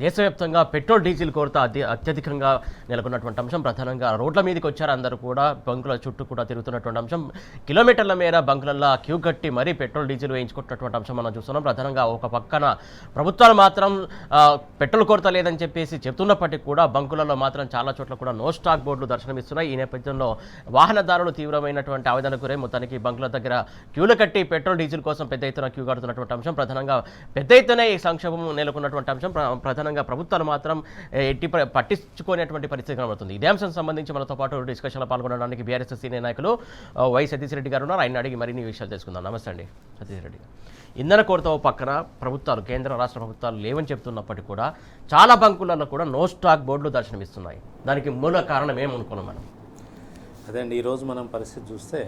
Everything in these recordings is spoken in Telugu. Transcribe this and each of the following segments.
దేశవ్యాప్తంగా పెట్రోల్ డీజిల్ కొరత అత్యధికంగా నెలకొన్నటువంటి అంశం. ప్రధానంగా రోడ్ల మీదకి వచ్చారు అందరూ కూడా, బంకుల చుట్టూ కూడా తిరుగుతున్నటువంటి అంశం. కిలోమీటర్ల మేర బంకులలో క్యూ కట్టి మరీ పెట్రోల్ డీజిల్ వేయించుకుంటున్నటువంటి అంశం మనం చూస్తున్నాం. ప్రధానంగా ఒక పక్కన ప్రభుత్వాలు మాత్రం పెట్రోల్ కొరత లేదని చెప్పేసి చెప్తున్నప్పటికీ కూడా బంకులలో మాత్రం చాలా చోట్ల కూడా నో స్టాక్ బోర్డులు దర్శనమిస్తున్నాయి. ఈ నేపథ్యంలో వాహనదారులు తీవ్రమైనటువంటి ఆవేదన గురై మొత్తానికి బంకుల దగ్గర క్యూలు కట్టి పెట్రోల్ డీజిల్ కోసం పెద్ద ఎత్తున క్యూ కడుతున్నటువంటి అంశం. ప్రధానంగా పెద్ద ఎత్తున ఈ సంక్షోభం నెలకొన్నటువంటి అంశం. ప్రభుత్వాలు మాత్రం పట్టించుకునేటువంటి పరిస్థితి కనబడుతుంది. ఇదే అంశం సంబంధించి మనతో పాటు డిస్కషన్లో పాల్గొనడానికి బీఆర్ఎస్ సీనియర్ నాయకులు వై సతీష్ రెడ్డి గారు ఉన్నారు. ఆయన అడిగి మరిన్ని విషయాలు తెలుసుకుందాం. నమస్తే అండి సతీష్ రెడ్డి. ఇంధన కొరత పక్కన ప్రభుత్వాలు, కేంద్ర రాష్ట్ర ప్రభుత్వాలు లేవని చెప్తున్నప్పటికీ కూడా చాలా బంకులలో కూడా నో స్టాక్ బోర్డులు దర్శనమిస్తున్నాయి. దానికి మూల కారణం ఏమనుకున్నాం మనం? అదే అండి, ఈరోజు మనం పరిస్థితి చూస్తే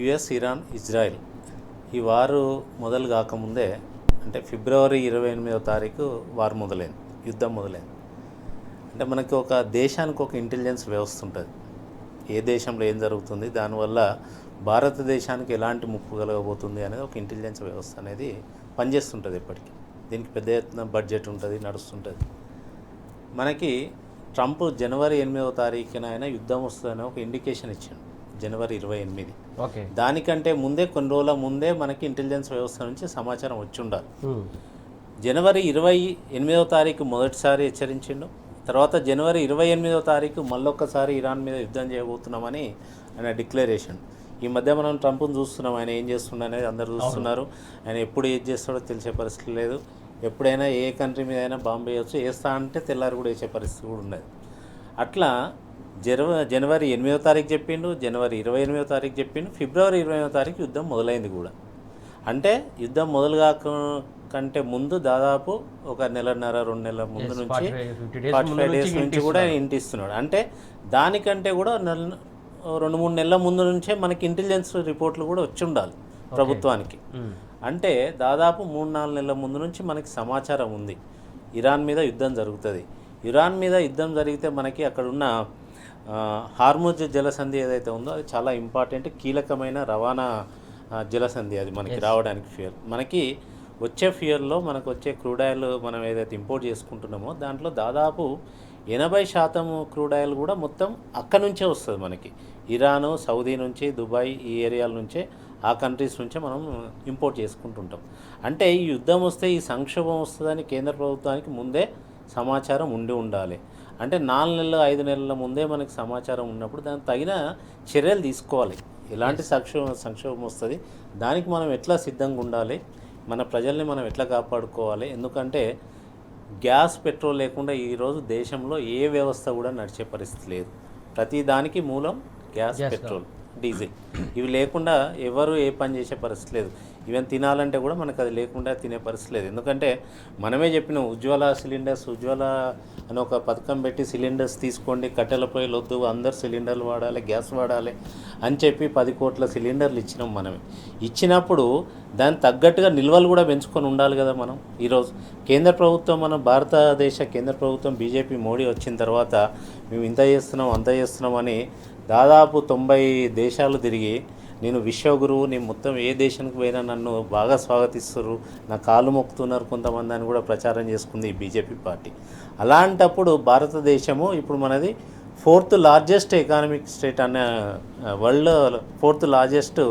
యుఎస్, ఇరాన్, ఇజ్రాయెల్ ఈ వారు మొదలు కాకముందే, అంటే ఫిబ్రవరి 28వ తారీఖు వారు మొదలైంది, యుద్ధం మొదలైంది. అంటే మనకి ఒక దేశానికి ఒక ఇంటెలిజెన్స్ వ్యవస్థ ఉంటుంది. ఏ దేశంలో ఏం జరుగుతుంది, దానివల్ల భారతదేశానికి ఎలాంటి ముప్పు కలగబోతుంది అనేది ఒక ఇంటెలిజెన్స్ వ్యవస్థ అనేది పనిచేస్తుంటుంది ఎప్పటికీ. దీనికి పెద్ద ఎత్తున బడ్జెట్ ఉంటుంది, నడుస్తుంటుంది. మనకి ట్రంప్ జనవరి 8వ తారీఖున ఆయన యుద్ధం వస్తుందని ఒక ఇండికేషన్ ఇచ్చాడు, జనవరి 28. ఓకే, దానికంటే ముందే, కొన్ని రోజుల ముందే మనకి ఇంటెలిజెన్స్ వ్యవస్థ నుంచి సమాచారం వచ్చి ఉండాలి. జనవరి 28వ తారీఖు మొదటిసారి హెచ్చరించిండు. తర్వాత జనవరి 28వ తారీఖు మళ్ళొక్కసారి ఇరాన్ మీద యుద్ధం చేయబోతున్నామని ఆయన డిక్లరేషన్. ఈ మధ్య మనం ట్రంప్ను చూస్తున్నాం, ఆయన ఏం చేస్తున్నా అనేది అందరూ చూస్తున్నారు. ఆయన ఎప్పుడు ఏది చేస్తాడో తెలిసే పరిస్థితి లేదు. ఎప్పుడైనా ఏ కంట్రీ మీద అయినా బాంబు వేయవచ్చు, వేస్తా అంటే తెల్లారి కూడా వేసే పరిస్థితి కూడా ఉన్నది. అట్లా జనవరి 8వ తారీఖు చెప్పిండు, జనవరి 28వ తారీఖు చెప్పిండు, ఫిబ్రవరి 20వ తారీఖు యుద్ధం మొదలైంది కూడా. అంటే యుద్ధం కంటే ముందు దాదాపు ఒక నెలన్నర 2 నెలల ముందు నుంచి, 45 డేస్ నుంచి కూడా ఇంటిస్తున్నాడు. అంటే దానికంటే కూడా 2-3 నెలల ముందు నుంచే మనకి ఇంటెలిజెన్స్ రిపోర్ట్లు కూడా వచ్చి ఉండాలి ప్రభుత్వానికి. అంటే దాదాపు 3-4 నెలల ముందు నుంచి మనకి సమాచారం ఉంది ఇరాన్ మీద యుద్ధం జరుగుతుంది. ఇరాన్ మీద యుద్ధం జరిగితే మనకి అక్కడున్న హార్ముజ్ జలసంధి ఏదైతే ఉందో అది చాలా ఇంపార్టెంట్, కీలకమైన రవాణా జలసంధి. అది మనకి రావడానికి ఫ్యూయల్, మనకి వచ్చే ఫ్యూయల్లో మనకు వచ్చే క్రూడ్ ఆయిల్ మనం ఏదైతే ఇంపోర్ట్ చేసుకుంటున్నామో దాంట్లో దాదాపు 80% క్రూడ్ ఆయిల్ కూడా మొత్తం అక్కడి నుంచే వస్తుంది మనకి. ఇరాను, సౌదీ నుంచి, దుబాయ్ ఈ ఏరియాల నుంచే, ఆ కంట్రీస్ నుంచే మనం ఇంపోర్ట్ చేసుకుంటుంటాం. అంటే ఈ యుద్ధం వస్తే, ఈ సంక్షోభం వస్తుందని కేంద్ర ప్రభుత్వానికి ముందే సమాచారం ఉండాలి. అంటే 4 నెలలు 5 నెలల ముందే మనకి సమాచారం ఉన్నప్పుడు దానికి తగిన చర్యలు తీసుకోవాలి. ఎలాంటి సంక్షోభం వస్తుంది, దానికి మనం ఎట్లా సిద్ధంగా ఉండాలి, మన ప్రజల్ని మనం ఎట్లా కాపాడుకోవాలి. ఎందుకంటే గ్యాస్, పెట్రోల్ లేకుండా ఈరోజు దేశంలో ఏ వ్యవస్థ కూడా నడిచే పరిస్థితి లేదు. ప్రతి దానికి మూలం గ్యాస్, పెట్రోల్, డీజిల్. ఇవి లేకుండా ఎవరు ఏ పని చేసే పరిస్థితి లేదు. ఈవెన్ తినాలంటే కూడా మనకు అది లేకుండా తినే పరిస్థితి లేదు. ఎందుకంటే మనమే చెప్పినాం, ఉజ్వల సిలిండర్స్, ఉజ్వల అని ఒక పథకం పెట్టి సిలిండర్స్ తీసుకోండి, కట్టెల పొయ్యిలు వద్దు, అందరు సిలిండర్లు వాడాలి, గ్యాస్ వాడాలి అని చెప్పి 10 కోట్ల సిలిండర్లు ఇచ్చినాం. మనమే ఇచ్చినప్పుడు దానికి తగ్గట్టుగా నిల్వలు కూడా పెంచుకొని ఉండాలి కదా మనం. ఈరోజు కేంద్ర ప్రభుత్వం, మన భారతదేశ కేంద్ర ప్రభుత్వం బీజేపీ మోడీ వచ్చిన తర్వాత మేము ఇంత చేస్తున్నాం, అంత చేస్తున్నాం అని దాదాపు 90 దేశాలు తిరిగి, నేను విశ్వగురువు, నేను మొత్తం ఏ దేశానికి పోయినా నన్ను బాగా స్వాగతిస్తున్నారు, నా కాళ్ళు మొక్కుతున్నారు కొంతమంది అని కూడా ప్రచారం చేసుకుంది ఈ బీజేపీ పార్టీ. అలాంటప్పుడు భారతదేశము ఇప్పుడు మనది 4th లార్జెస్ట్ ఎకానమిక్ స్టేట్ అనే, వరల్డ్ 4th లార్జెస్ట్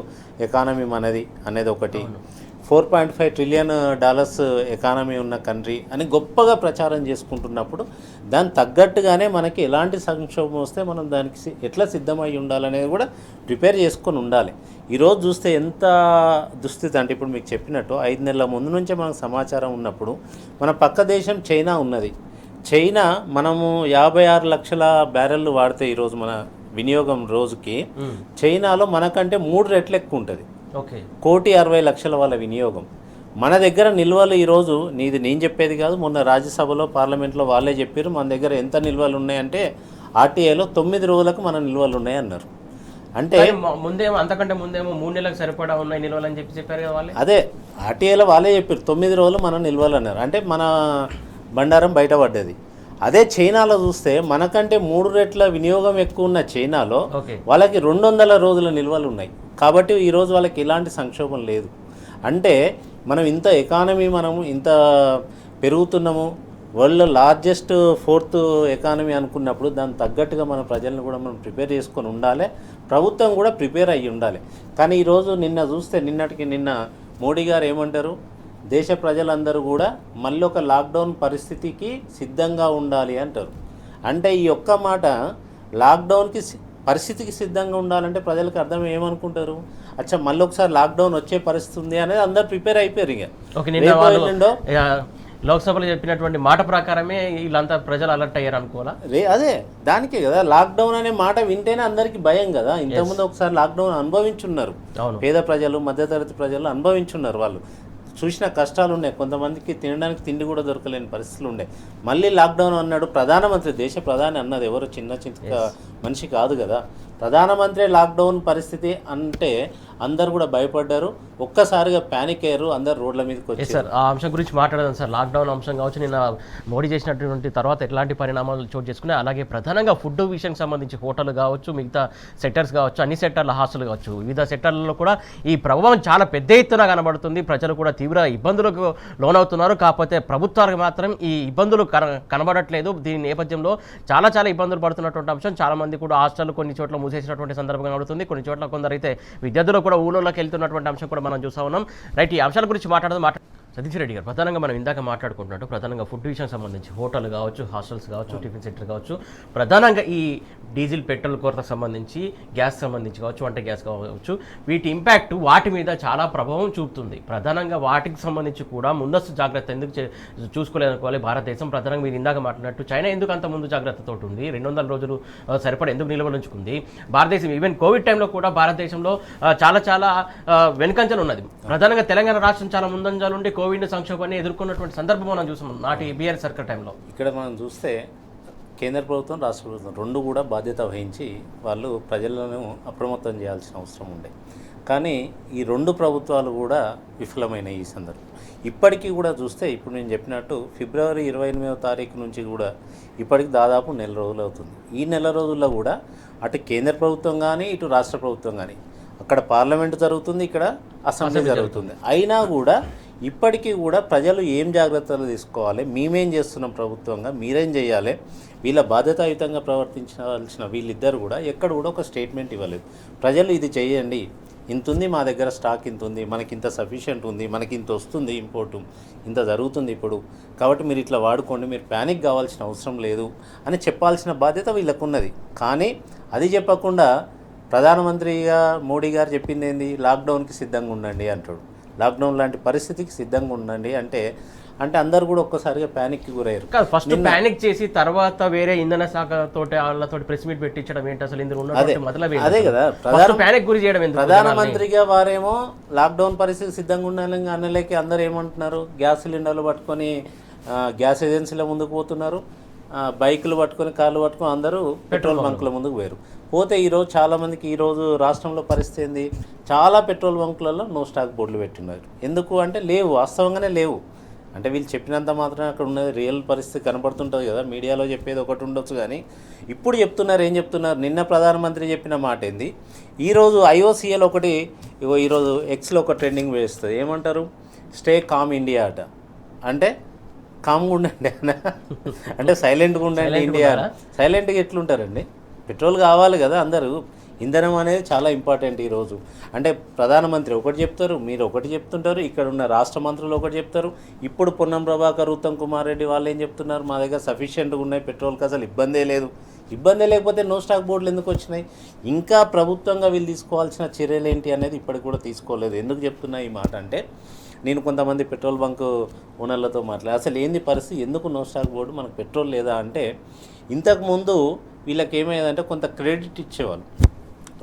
ఎకానమీ మనది అనేది ఒకటి, $4.5 ట్రిలియన్ ఎకానమీ ఉన్న కంట్రీ అని గొప్పగా ప్రచారం చేసుకుంటున్నప్పుడు దానికి తగ్గట్టుగానే మనకి ఎలాంటి సంక్షోభం వస్తే మనం దానికి ఎట్లా సిద్ధమై ఉండాలనేది కూడా ప్రిపేర్ చేసుకొని ఉండాలి. ఈరోజు చూస్తే ఎంత దుస్థితి అంటే, ఇప్పుడు మీకు చెప్పినట్టు 5 నెలల ముందు నుంచే మనకు సమాచారం ఉన్నప్పుడు, మన పక్క దేశం చైనా ఉన్నది. చైనా మనము 56 లక్షల బ్యారెళ్ళు వాడితే ఈరోజు మన వినియోగం రోజుకి, చైనాలో మనకంటే 3 రెట్లు ఎక్కువ ఉంటుంది. 1,60,00,000 వాళ్ళ వినియోగం. మన దగ్గర నిల్వలు ఈరోజు, నేను చెప్పేది కాదు, మొన్న రాజ్యసభలో పార్లమెంట్లో వాళ్ళే చెప్పారు, మన దగ్గర ఎంత నిల్వలు ఉన్నాయంటే ఆర్టీఐలో 9 రోజులకు మన నిల్వలు ఉన్నాయి అన్నారు. అంటే ముందేమో, అంతకంటే ముందేమో 3 నెలలకు సరిపడా ఉన్నాయి నిల్వలు అని చెప్పారు కదా వాళ్ళే. అదే ఆర్టీఐలో వాళ్ళే చెప్పారు 9 రోజులు మన నిల్వలు అన్నారు. అంటే మన బండారం బయటపడ్డది. అదే చైనాలో చూస్తే మనకంటే 3 రెట్ల వినియోగం ఎక్కువ ఉన్న చైనాలో వాళ్ళకి 200 రోజుల నిల్వలు ఉన్నాయి. కాబట్టి ఈరోజు వాళ్ళకి ఎలాంటి సంక్షోభం లేదు. అంటే మనం ఇంత ఎకానమీ మనము ఇంత పెరుగుతున్నాము, వరల్డ్ లార్జెస్ట్ 4th ఎకానమీ అనుకున్నప్పుడు దానికి తగ్గట్టుగా మన ప్రజలను కూడా మనం ప్రిపేర్ చేసుకొని ఉండాలి, ప్రభుత్వం కూడా ప్రిపేర్ అయ్యి ఉండాలి. కానీ ఈరోజు నిన్న మోడీ గారు ఏమంటారు, దేశ ప్రజలందరూ కూడా మళ్ళీ ఒక లాక్డౌన్ పరిస్థితికి సిద్ధంగా ఉండాలి అంటారు. అంటే ఈ ఒక్క మాట లాక్డౌన్కి పరిస్థితికి సిద్ధంగా ఉండాలంటే ప్రజలకు అర్థం ఏమనుకుంటారు, అచ్చా మళ్ళీ ఒకసారి లాక్డౌన్ వచ్చే పరిస్థితి ఉంది అనేది అందరు ప్రిపేర్ అయిపోయారు. ఇక లోక్సభలో చెప్పినటువంటి మాట ప్రకారమే వీళ్ళంతా ప్రజలు అలర్ట్ అయ్యారు అనుకోవాలా? అదే దానికే కదా లాక్డౌన్ అనే మాట వింటేనే అందరికీ భయం కదా. ఇంతకుముందు ఒకసారి లాక్డౌన్ అనుభవించున్నారు, పేద ప్రజలు మధ్యతరగతి ప్రజలు అనుభవించున్నారు. వాళ్ళు చూసిన కష్టాలు ఉన్నాయి, కొంతమందికి తినడానికి తిండి కూడా దొరకలేని పరిస్థితులు ఉండే. మళ్ళీ లాక్డౌన్ అన్నాడు ప్రధానమంత్రి, దేశ ప్రధాని అన్నది ఎవరు చిన్న మనిషి కాదు కదా. ప్రధానమంత్రి లాక్డౌన్ పరిస్థితి అంటే అందరు కూడా భయపడ్డారు, ఒక్కసారిగా ప్యానిక్ అయ్యారు, అందరు రోడ్ల మీదకి వచ్చారు. సార్ ఆ అంశం గురించి మాట్లాడదాం సార్. లాక్డౌన్ అంశం కావచ్చు, నిన్న మోడీ చేసినటువంటి తర్వాత ఎలాంటి పరిణామాలు చోటు చేసుకున్నాయి, అలాగే ప్రధానంగా ఫుడ్ విషయానికి సంబంధించి హోటల్ కావచ్చు, మిగతా సెక్టర్స్ కావచ్చు, అన్ని సెక్టర్ల హాస్టల్ కావచ్చు, వివిధ సెక్టర్లలో కూడా ఈ ప్రభావం చాలా పెద్ద ఎత్తున కనబడుతుంది. ప్రజలు కూడా తీవ్ర ఇబ్బందులకు లోనవుతున్నారు. కాకపోతే ప్రభుత్వాలకు మాత్రం ఈ ఇబ్బందులు కనబడట్లేదు. దీని నేపథ్యంలో చాలా ఇబ్బందులు పడుతున్నటువంటి అంశం. చాలా మంది కూడా హాస్టల్ కొన్ని చోట్ల మూసేసినటువంటి సందర్భం కనబడుతుంది. కొన్ని చోట్ల కొందరైతే విద్యార్థులు కూడా ఊళ్ళోకి వెళ్తున్నటువంటి అంశం కూడా మనం చూస్తా ఉన్నాం. రైట్, ఈ అంశాల గురించి సతీష్ రెడ్డి గారు, ప్రధానంగా మనం ఇందాక మాట్లాడుకుంటున్నట్టు ప్రధానంగా ఫుడ్ విషయానికి సంబంధించి హోటల్ కావచ్చు, హాస్టల్స్ కావచ్చు, టిఫిన్ సెంటర్ కావచ్చు, ప్రధానంగా ఈ డీజిల్ పెట్రోల్ కొరతకు సంబంధించి, గ్యాస్ సంబంధించి కావచ్చు, వంట గ్యాస్ కావచ్చు, వీటి ఇంపాక్ట్ వాటి మీద చాలా ప్రభావం చూపుతుంది. ప్రధానంగా వాటికి సంబంధించి కూడా ముందస్తు జాగ్రత్త ఎందుకు చూసుకోలేదనుకోవాలి భారతదేశం. ప్రధానంగా మీరు ఇందాక మాట్లాడినట్టు చైనా ఎందుకు అంత ముందు జాగ్రత్తతో ఉంది, 200 రోజులు సరిపడా ఎందుకు నిల్వ ఉంచుకుంది భారతదేశం. ఈవెన్ కోవిడ్ టైంలో కూడా భారతదేశంలో చాలా వెనుకంజలు ఉన్నది. ప్రధానంగా తెలంగాణ రాష్ట్రం చాలా ముందంజలు ఉండి కోవిడ్ సంక్షోభాన్ని ఎదుర్కొన్నటువంటి సందర్భం మనం చూసాం నాటి బీఆర్ఎస్ సర్కార్ టైంలో. ఇక్కడ మనం చూస్తే కేంద్ర ప్రభుత్వం, రాష్ట్ర ప్రభుత్వం రెండు కూడా బాధ్యత వహించి వాళ్ళు ప్రజలను అప్రమత్తం చేయాల్సిన అవసరం ఉండే. కానీ ఈ రెండు ప్రభుత్వాలు కూడా విఫలమైనాయి ఈ సందర్భం. ఇప్పటికీ కూడా చూస్తే ఇప్పుడు నేను చెప్పినట్టు ఫిబ్రవరి 28వ తారీఖు నుంచి కూడా ఇప్పటికి దాదాపు నెల రోజులు అవుతుంది. ఈ నెల రోజుల్లో కూడా అటు కేంద్ర ప్రభుత్వం కానీ ఇటు రాష్ట్ర ప్రభుత్వం కానీ, అక్కడ పార్లమెంటు జరుగుతుంది, ఇక్కడ అసెంబ్లీ జరుగుతుంది, అయినా కూడా ఇప్పటికీ కూడా ప్రజలు ఏం జాగ్రత్తలు తీసుకోవాలి, మేమేం చేస్తున్నాం ప్రభుత్వంగా, మీరేం చేయాలి, వీళ్ళ బాధ్యతాయుతంగా ప్రవర్తించాల్సిన వీళ్ళిద్దరు కూడా ఎక్కడ కూడా ఒక స్టేట్మెంట్ ఇవ్వలేదు. ప్రజలు ఇది చేయండి, ఇంత ఉంది, మా దగ్గర స్టాక్ ఇంత ఉంది, మనకి ఇంత సఫిషియెంట్ ఉంది, మనకి ఇంత వస్తుంది ఇంపోర్టు, ఇంత జరుగుతుంది ఇప్పుడు, కాబట్టి మీరు ఇట్లా వాడుకోండి, మీరు ప్యానిక్ కావాల్సిన అవసరం లేదు అని చెప్పాల్సిన బాధ్యత వీళ్ళకు ఉన్నది. కానీ అది చెప్పకుండా ప్రధానమంత్రిగా మోడీ గారు చెప్పింది ఏంది, లాక్డౌన్కి సిద్ధంగా ఉండండి అంటాడు. లాక్డౌన్ లాంటి పరిస్థితికి సిద్ధంగా ఉండండి అంటే అందరు కూడా ఒక్కసారిగా ప్యానిక్కి గురయ్యారు. ఫస్ట్ ప్యానిక్ చేసి తర్వాత వేరే ఇంధన శాఖ తోటి వాళ్ళతోటి ప్రెస్ మీట్ పెట్టించడం ఏంటి అసలు? అదే కదా ప్యానిక్ గురి చేయడం. ప్రధానమంత్రిగా వారేమో లాక్డౌన్ పరిస్థితి సిద్ధంగా ఉండాలి అన్నలేకి అందరు ఏమంటున్నారు, గ్యాస్ సిలిండర్లు పట్టుకొని గ్యాస్ ఏజెన్సీల ముందుకు పోతున్నారు, బైకులు పట్టుకొని కార్లు పట్టుకొని అందరూ పెట్రోల్ బంకుల ముందుకు పోయారు. పోతే ఈరోజు చాలామందికి ఈరోజు రాష్ట్రంలో పరిస్థితి ఏంది, చాలా పెట్రోల్ బంకులలో నో స్టాక్ బోర్డులు పెట్టినారు. ఎందుకు అంటే లేవు, వాస్తవంగానే లేవు. అంటే వీళ్ళు చెప్పినంత మాత్రం అక్కడ ఉన్నది రియల్ పరిస్థితి కనపడుతుంటుంది కదా, మీడియాలో చెప్పేది ఒకటి ఉండొచ్చు. కానీ ఇప్పుడు చెప్తున్నారు, ఏం చెప్తున్నారు, నిన్న ప్రధానమంత్రి చెప్పిన మాట ఏంది, ఈరోజు IOCL ఒకటి ఈరోజు ఎక్స్లో ఒక ట్రెండింగ్ వేస్తుంది, ఏమంటారు, స్టే కామ్ ఇండియా అట. అంటే కామ్గా ఉండండి అంటే సైలెంట్గా ఉండండి ఇండియా. సైలెంట్గా ఎట్లుంటారండి, పెట్రోల్ కావాలి కదా అందరూ, ఇంధనం అనేది చాలా ఇంపార్టెంట్ ఈరోజు. అంటే ప్రధానమంత్రి ఒకటి చెప్తారు, మీరు ఒకటి చెప్తుంటారు, ఇక్కడ ఉన్న రాష్ట్ర మంత్రులు ఒకటి చెప్తారు. ఇప్పుడు పొన్నం ప్రభాకర్, ఉత్తమ్ కుమార్ రెడ్డి వాళ్ళు ఏం చెప్తున్నారు, మా దగ్గర సఫిషియెంట్గా ఉన్నాయి, పెట్రోల్కి అసలు ఇబ్బందే లేదు. ఇబ్బంది లేకపోతే నో స్టాక్ బోర్డులు ఎందుకు వచ్చినాయి? ఇంకా ప్రభుత్వంగా వీళ్ళు తీసుకోవాల్సిన చర్యలు ఏంటి అనేది ఇప్పటికి కూడా తీసుకోలేదు. ఎందుకు చెప్తున్నా ఈ మాట అంటే, నేను కొంతమంది పెట్రోల్ బంకు ఓనర్లతో అసలు ఏంది పరిస్థితి, ఎందుకు నో స్టాక్ బోర్డు, మనకు పెట్రోల్ లేదా అంటే, ఇంతకుముందు వీళ్ళకి ఏమయ్యేదంటే కొంత క్రెడిట్ ఇచ్చేవాళ్ళు,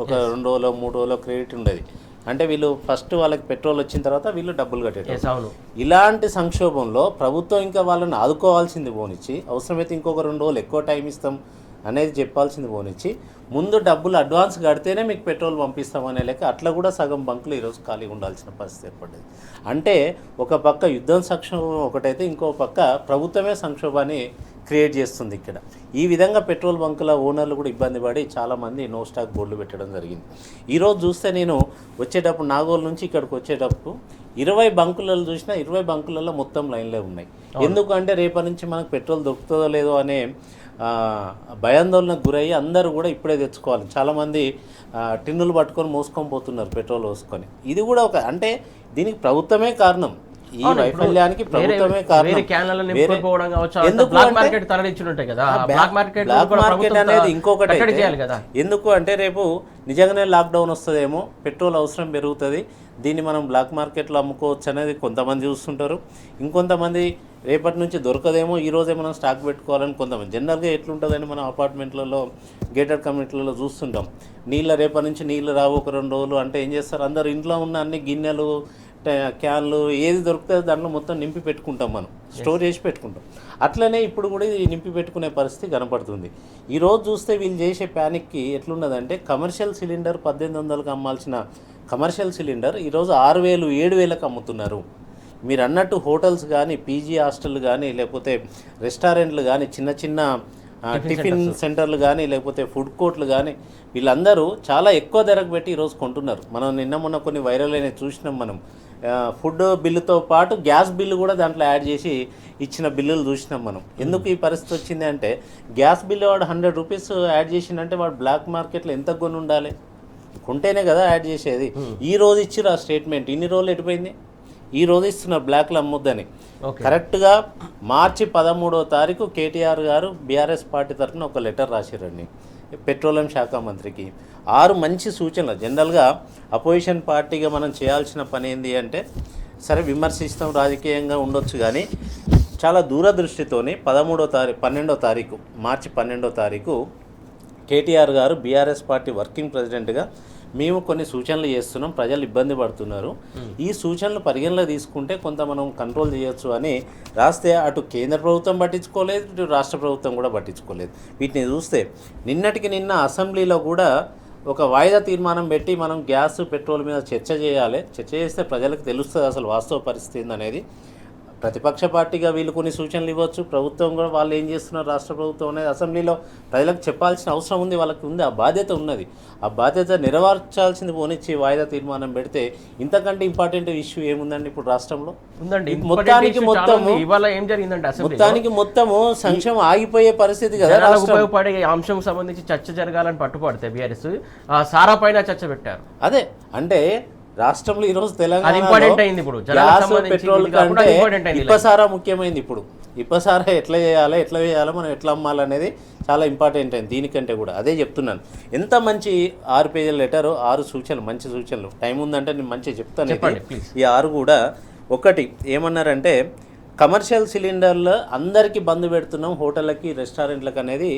ఒక 2 రోజులు 3 రోజులు క్రెడిట్ ఉండేది. అంటే వీళ్ళు ఫస్ట్ వాళ్ళకి పెట్రోల్ వచ్చిన తర్వాత వీళ్ళు డబ్బులు కట్టేటారు. ఇలాంటి సంక్షోభంలో ప్రభుత్వం ఇంకా వాళ్ళని ఆదుకోవాల్సింది పోనిచ్చి, అవసరమైతే ఇంకొక 2 రోజులు ఎక్కువ టైం ఇస్తాం అనేది చెప్పాల్సింది పోనిచ్చి, ముందు డబ్బులు అడ్వాన్స్ కడితేనే మీకు పెట్రోల్ పంపిస్తామనే లెక్క అట్లా కూడా సగం బంకులు ఈరోజు ఖాళీ ఉండాల్సిన పరిస్థితి ఏర్పడ్డది. అంటే ఒక పక్క యుద్ధం సంక్షోభం ఒకటైతే, ఇంకో పక్క ప్రభుత్వమే సంక్షోభాన్ని క్రియేట్ చేస్తుంది ఇక్కడ. ఈ విధంగా పెట్రోల్ బంకుల ఓనర్లు కూడా ఇబ్బంది పడి చాలామంది నో స్టాక్ బోర్డులు పెట్టడం జరిగింది. ఈరోజు చూస్తే నేను వచ్చేటప్పుడు నాగోల్ నుంచి ఇక్కడికి వచ్చేటప్పుడు 20 బంకులలో చూసినా 20 బంకులలో మొత్తం లైన్లే ఉన్నాయి. ఎందుకంటే రేపటి నుంచి మనకు పెట్రోల్ దొరుకుతుందో లేదో అనే భయాందోళనకు గురయ్యి అందరూ కూడా ఇప్పుడే తెచ్చుకోవాలి. చాలామంది టిన్నులు పట్టుకొని మోసుకొని పోతున్నారు పెట్రోల్ పోసుకొని. ఇది కూడా ఒక అంటే దీనికి ప్రభుత్వమే కారణం. ఈ వైఫల్యానికి ప్రభుత్వమే కారణం. బ్లాక్ మార్కెట్ అనేది ఇంకొకటి. ఎందుకు అంటే రేపు నిజంగానే లాక్డౌన్ వస్తుందేమో, పెట్రోల్ అవసరం పెరుగుతుంది, దీన్ని మనం బ్లాక్ మార్కెట్లో అమ్ముకోవచ్చు అనేది కొంతమంది చూస్తుంటారు. ఇంకొంతమంది రేపటి నుంచి దొరకదేమో, ఈరోజే మనం స్టాక్ పెట్టుకోవాలని కొంతమంది. జనరల్గా ఎట్లుంటుందని మనం అపార్ట్మెంట్లలో గేటెడ్ కమ్యూనిటీలలో చూస్తుంటాం. రేపటి నుంచి నీళ్ళు రావు ఒక 2 రోజులు అంటే ఏం చేస్తారు, అందరు ఇంట్లో ఉన్న అన్ని గిన్నెలు క్యాన్లు ఏది దొరుకుతుందో దాంట్లో మొత్తం నింపి పెట్టుకుంటాం, మనం స్టోర్ చేసి పెట్టుకుంటాం. అట్లనే ఇప్పుడు కూడా ఇది నింపి పెట్టుకునే పరిస్థితి కనపడుతుంది. ఈరోజు చూస్తే వీళ్ళు చేసే ప్యానిక్కి ఎట్లున్నదంటే కమర్షియల్ సిలిండర్ 1800కి అమ్మాల్సిన కమర్షియల్ సిలిండర్ ఈరోజు 6000 7000కి అమ్ముతున్నారు. మీరు అన్నట్టు హోటల్స్ కానీ, పీజీ హాస్టల్ కానీ, లేకపోతే రెస్టారెంట్లు కానీ, చిన్న చిన్న టిఫిన్ సెంటర్లు కానీ, లేకపోతే ఫుడ్ కోర్ట్లు కానీ, వీళ్ళందరూ చాలా ఎక్కువ ధరకు పెట్టి ఈరోజు కొంటున్నారు. మనం నిన్న మొన్న కొన్ని వైరల్ అయినవి చూసినాం. మనం ఫుడ్ బిల్లుతో పాటు గ్యాస్ బిల్లు కూడా దాంట్లో యాడ్ చేసి ఇచ్చిన బిల్లులు చూసినాం మనం. ఎందుకు ఈ పరిస్థితి వచ్చింది అంటే గ్యాస్ బిల్లు వాడు 100 రూపీస్ యాడ్ చేసిందంటే వాడు బ్లాక్ మార్కెట్లో ఎంత కొని ఉండాలి, కొంటేనే కదా యాడ్ చేసేది. ఈ రోజు ఇచ్చిర్రు ఆ స్టేట్మెంట్, ఇన్ని రోజులు ఎటుపోయింది, ఈ రోజు ఇస్తున్నారు బ్లాక్లో అమ్మొద్దని. కరెక్ట్గా మార్చి 13వ తారీఖు కేటీఆర్ గారు బీఆర్ఎస్ పార్టీ తరఫున ఒక లెటర్ రాశారండి పెట్రోలియం శాఖ మంత్రికి. 6 మంచి సూచనలు. జనరల్గా అపోజిషన్ పార్టీగా మనం చేయాల్సిన పని ఏంటి అంటే, సరే విమర్శిస్తాం, రాజకీయంగా ఉండొచ్చు, కానీ చాలా దూరదృష్టితోని 12వ తారీఖు మార్చి 12వ తారీఖు కేటీఆర్ గారు బీఆర్ఎస్ పార్టీ వర్కింగ్ ప్రెసిడెంట్గా మేము కొన్ని సూచనలు చేస్తున్నాం, ప్రజలు ఇబ్బంది పడుతున్నారు, ఈ సూచనలు పరిగణలో తీసుకుంటే కొంత మనం కంట్రోల్ చేయొచ్చు అని రాస్తే అటు కేంద్ర ప్రభుత్వం పట్టించుకోలేదు, ఇటు రాష్ట్ర ప్రభుత్వం కూడా పట్టించుకోలేదు. వీటిని చూస్తే నిన్నటికి నిన్న అసెంబ్లీలో కూడా ఒక వాయిదా తీర్మానం పెట్టి మనం గ్యాస్ పెట్రోల్ మీద చర్చ చేయాలి, చర్చ చేస్తే ప్రజలకు తెలుస్తుంది అసలు వాస్తవ పరిస్థితి ఏందనేది. ప్రతిపక్ష పార్టీగా వీళ్ళు కొన్ని సూచనలు ఇవ్వచ్చు, ప్రభుత్వం కూడా వాళ్ళు ఏం చేస్తున్నారు రాష్ట్ర ప్రభుత్వం అనేది అసెంబ్లీలో ప్రజలకు చెప్పాల్సిన అవసరం ఉంది, వాళ్ళకి ఉంది, ఆ బాధ్యత ఉన్నది. ఆ బాధ్యత నెరవేర్చాల్సింది పోనిచ్చి వాయిదా తీర్మానం పెడితే ఇంతకంటే ఇంపార్టెంట్ ఇష్యూ ఏముందండి ఇప్పుడు రాష్ట్రంలో? మొత్తానికి మొత్తము సంక్షేమం ఆగిపోయే పరిస్థితి కదా. ఉపయోగపడే అంశం సంబంధించి చర్చ జరగాలని పట్టుపడితే బీఆర్ఎస్ సారా పైన చర్చ పెట్టారు. అదే అంటే రాష్ట్రంలో ఈరోజు తెలంగాణ పెట్రోల్ కంటే ఇప్పసారా ముఖ్యమైంది. ఇప్పుడు ఇప్పసారా ఎట్లా చేయాలో మనం ఎట్లా అమ్మాలనేది చాలా ఇంపార్టెంట్ అయింది దీనికంటే కూడా. అదే చెప్తున్నాను, ఎంత మంచి 6 పేజీల లెటరు, 6 సూచనలు, మంచి సూచనలు. టైం ఉందంటే నేను మంచిగా చెప్తాను. ఈ 6 కూడా ఒకటి ఏమన్నారంటే కమర్షియల్ సిలిండర్లు అందరికీ బంద్ పెడుతున్నాం, హోటళ్ళకి రెస్టారెంట్లకు అనేది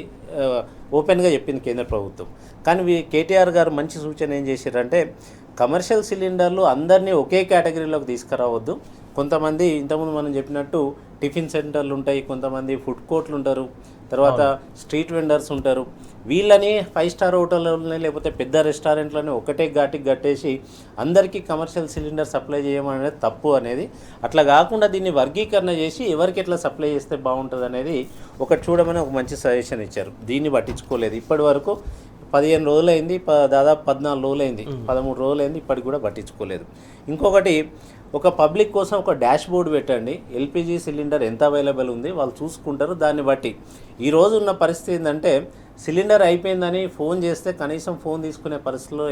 ఓపెన్గా చెప్పింది కేంద్ర ప్రభుత్వం. కానీ కేటీఆర్ గారు మంచి సూచన ఏం చేశారంటే కమర్షియల్ సిలిండర్లు అందరినీ ఒకే కేటగిరీలోకి తీసుకురావద్దు. కొంతమంది ఇంతకుముందు మనం చెప్పినట్టు టిఫిన్ సెంటర్లు ఉంటాయి, కొంతమంది ఫుడ్ కోర్ట్లు ఉంటారు, తర్వాత స్ట్రీట్ వెండర్స్ ఉంటారు. వీళ్ళని 5 స్టార్ హోటళ్ళని లేకపోతే పెద్ద రెస్టారెంట్లని ఒకటే ఘాటికి కట్టేసి అందరికీ కమర్షియల్ సిలిండర్ సప్లై చేయమనేది తప్పు అనేది. అట్లా కాకుండా దీన్ని వర్గీకరణ చేసి ఎవరికి ఎట్లా సప్లై చేస్తే బాగుంటుంది అనేది ఒకటి చూడమని ఒక మంచి సజెషన్ ఇచ్చారు. దీన్ని పట్టించుకోలేదు. ఇప్పటి వరకు 15 రోజులైంది, దాదాపు 14 రోజులైంది, 13 రోజులైంది, ఇప్పటికి కూడా పట్టించుకోలేదు. ఇంకొకటి, ఒక పబ్లిక్ కోసం ఒక డాష్ బోర్డు పెట్టండి, ఎల్పిజి సిలిండర్ ఎంత అవైలబుల్ ఉంది వాళ్ళు చూసుకుంటారు. దాన్ని బట్టి ఈరోజు ఉన్న పరిస్థితి ఏంటంటే సిలిండర్ అయిపోయిందని ఫోన్ చేస్తే కనీసం ఫోన్ తీసుకునే పరిస్థితిలో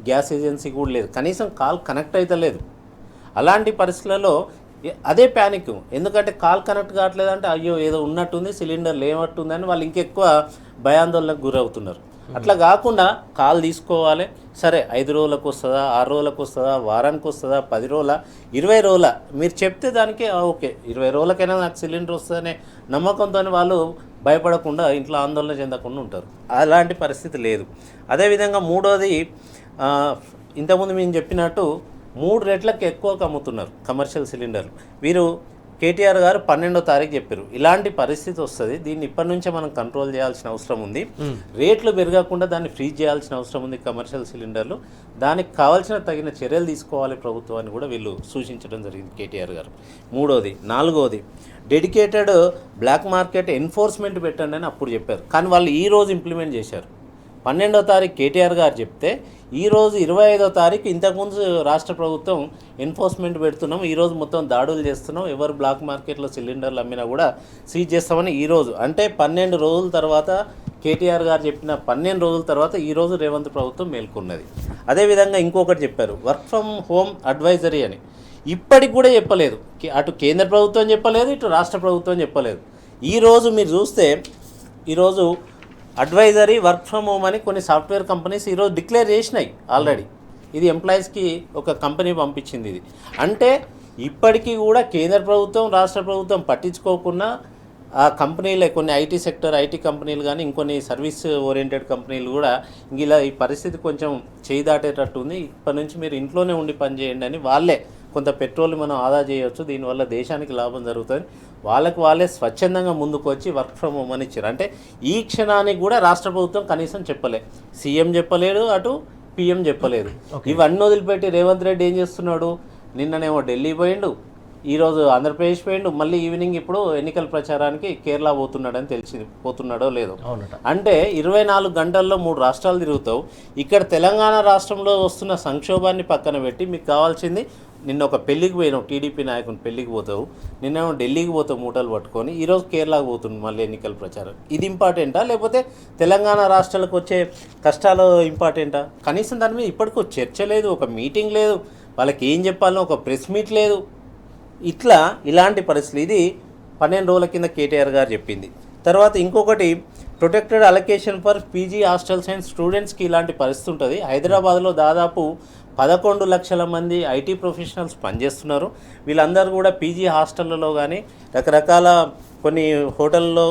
గ్యాస్ ఏజెన్సీ కూడా లేదు, కనీసం కాల్ కనెక్ట్ అయితే లేదు. అలాంటి పరిస్థితులలో అదే ప్యానిక్. ఎందుకంటే కాల్ కనెక్ట్ కావట్లేదంటే అయ్యో ఏదో ఉన్నట్టుంది, సిలిండర్ లేనట్టుందని వాళ్ళు ఇంకెక్కువ భయాందోళనకు గురవుతున్నారు. అట్లా కాకుండా కాల్ తీసుకోవాలి, సరే 5 రోజులకు వస్తుందా, 6 రోజులకు వస్తుందా, వారానికి వస్తుందా, 10 రోజుల, 20 రోజుల మీరు చెప్తే దానికి ఓకే 20 రోజులకైనా నాకు సిలిండర్ వస్తుందనే నమ్మకంతో వాళ్ళు భయపడకుండా ఇంట్లో ఆందోళన చెందకుండా ఉంటారు. అలాంటి పరిస్థితి లేదు. అదేవిధంగా మూడోది, ఇంతకుముందు మేము చెప్పినట్టు 3 రెట్లకు ఎక్కువకు అమ్ముతున్నారు కమర్షియల్ సిలిండర్లు. వీరు కేటీఆర్ గారు 12వ తారీఖు చెప్పారు ఇలాంటి పరిస్థితి వస్తుంది, దీన్ని ఇప్పటి నుంచే మనం కంట్రోల్ చేయాల్సిన అవసరం ఉంది, రేట్లు పెరగకుండా దాన్ని ఫ్రీజ్ చేయాల్సిన అవసరం ఉంది కమర్షియల్ సిలిండర్లు, దానికి కావాల్సిన తగిన చర్యలు తీసుకోవాలి ప్రభుత్వాన్ని కూడా వీళ్ళు సూచించడం జరిగింది కేటీఆర్ గారు. మూడోది, నాలుగోది డెడికేటెడ్ బ్లాక్ మార్కెట్ ఎన్ఫోర్స్మెంట్ పెట్టండి అని అప్పుడు చెప్పారు. కానీ వాళ్ళు ఈరోజు ఇంప్లిమెంట్ చేశారు. 12వ తారీఖు కేటీఆర్ గారు చెప్తే ఈరోజు 25వ తారీఖు ఇంతకుముందు రాష్ట్ర ప్రభుత్వం ఎన్ఫోర్స్మెంట్ పెడుతున్నాం, ఈరోజు మొత్తం దాడులు చేస్తున్నాం, ఎవరు బ్లాక్ మార్కెట్లో సిలిండర్లు అమ్మినా కూడా సీజ్ చేస్తామని ఈరోజు, అంటే 12 రోజుల తర్వాత కేటీఆర్ గారు చెప్పిన 12 రోజుల తర్వాత ఈరోజు రేవంత్ ప్రభుత్వం మేల్కొన్నది. అదేవిధంగా ఇంకొకటి చెప్పారు, వర్క్ ఫ్రమ్ హోమ్ అడ్వైజరీ అని. ఇప్పటికి కూడా చెప్పలేదు, అటు కేంద్ర ప్రభుత్వం చెప్పలేదు, ఇటు రాష్ట్ర ప్రభుత్వం చెప్పలేదు. ఈరోజు మీరు చూస్తే ఈరోజు అడ్వైజరీ వర్క్ ఫ్రమ్ హోమ్ అని కొన్ని సాఫ్ట్వేర్ కంపెనీస్ ఈరోజు డిక్లేర్ చేసినాయి ఆల్రెడీ. ఇది ఎంప్లాయీస్కి ఒక కంపెనీ పంపించింది. ఇది అంటే ఇప్పటికీ కూడా కేంద్ర ప్రభుత్వం రాష్ట్ర ప్రభుత్వం పట్టించుకోకుండా ఆ కంపెనీలే, కొన్ని ఐటీ కంపెనీలు కానీ ఇంకొన్ని సర్వీస్ ఓరియంటెడ్ కంపెనీలు కూడా ఇలా ఈ పరిస్థితి కొంచెం చేయి దాటేటట్టు ఉంది, ఇప్పటి నుంచి మీరు ఇంట్లోనే ఉండి పని చేయండి అని వాళ్ళే కొంత పెట్రోల్ మనం ఆదా చేయవచ్చు, దీనివల్ల దేశానికి లాభం జరుగుతుంది, వాళ్ళే స్వచ్ఛందంగా ముందుకు వచ్చి వర్క్ ఫ్రమ్ హోమ్ అని ఇచ్చారు. అంటే ఈ క్షణానికి కూడా రాష్ట్ర ప్రభుత్వం కనీసం చెప్పలే, సీఎం చెప్పలేడు, అటు పీఎం చెప్పలేదు. ఇవన్నీ వదిలిపెట్టి రేవంత్ రెడ్డి ఏం చేస్తున్నాడు, నిన్ననేమో ఢిల్లీ పోయిండు, ఈరోజు ఆంధ్రప్రదేశ్ పోయిండు, మళ్ళీ ఈవినింగ్ ఇప్పుడు ఎన్నికల ప్రచారానికి కేరళ పోతున్నాడని తెలిసింది, పోతున్నాడో లేదో. అంటే 24 గంటల్లో 3 రాష్ట్రాలు తిరుగుతావు. ఇక్కడ తెలంగాణ రాష్ట్రంలో వస్తున్న సంక్షోభాన్ని పక్కన పెట్టి మీకు కావాల్సింది, నిన్న ఒక పెళ్ళికి పోయినావు, టీడీపీ నాయకుని పెళ్ళికి పోతావు, నిన్నేమో ఢిల్లీకి పోతావు మూటలు పట్టుకొని, ఈరోజు కేరళకు పోతుంది మళ్ళీ ఎన్నికల ప్రచారం. ఇది ఇంపార్టెంటా, లేకపోతే తెలంగాణ రాష్ట్రాలకు వచ్చే కష్టాలు ఇంపార్టెంటా? కనీసం దాని మీద ఇప్పటికీ చర్చ లేదు, ఒక మీటింగ్ లేదు, వాళ్ళకి ఏం చెప్పాలనో ఒక ప్రెస్ మీట్ లేదు. ఇలాంటి పరిస్థితులు. ఇది 12 రోజుల కింద కేటీఆర్ గారు చెప్పింది. తర్వాత ఇంకొకటి, protected allocation for PG hostels and స్టూడెంట్స్కి ఇలాంటి పరిస్థితి ఉంటుంది. హైదరాబాద్లో దాదాపు 11 లక్షల మంది ఐటీ ప్రొఫెషనల్స్ పనిచేస్తున్నారు. వీళ్ళందరూ కూడా పీజీ హాస్టళ్ళలో కానీ రకరకాల కొన్ని హోటల్లో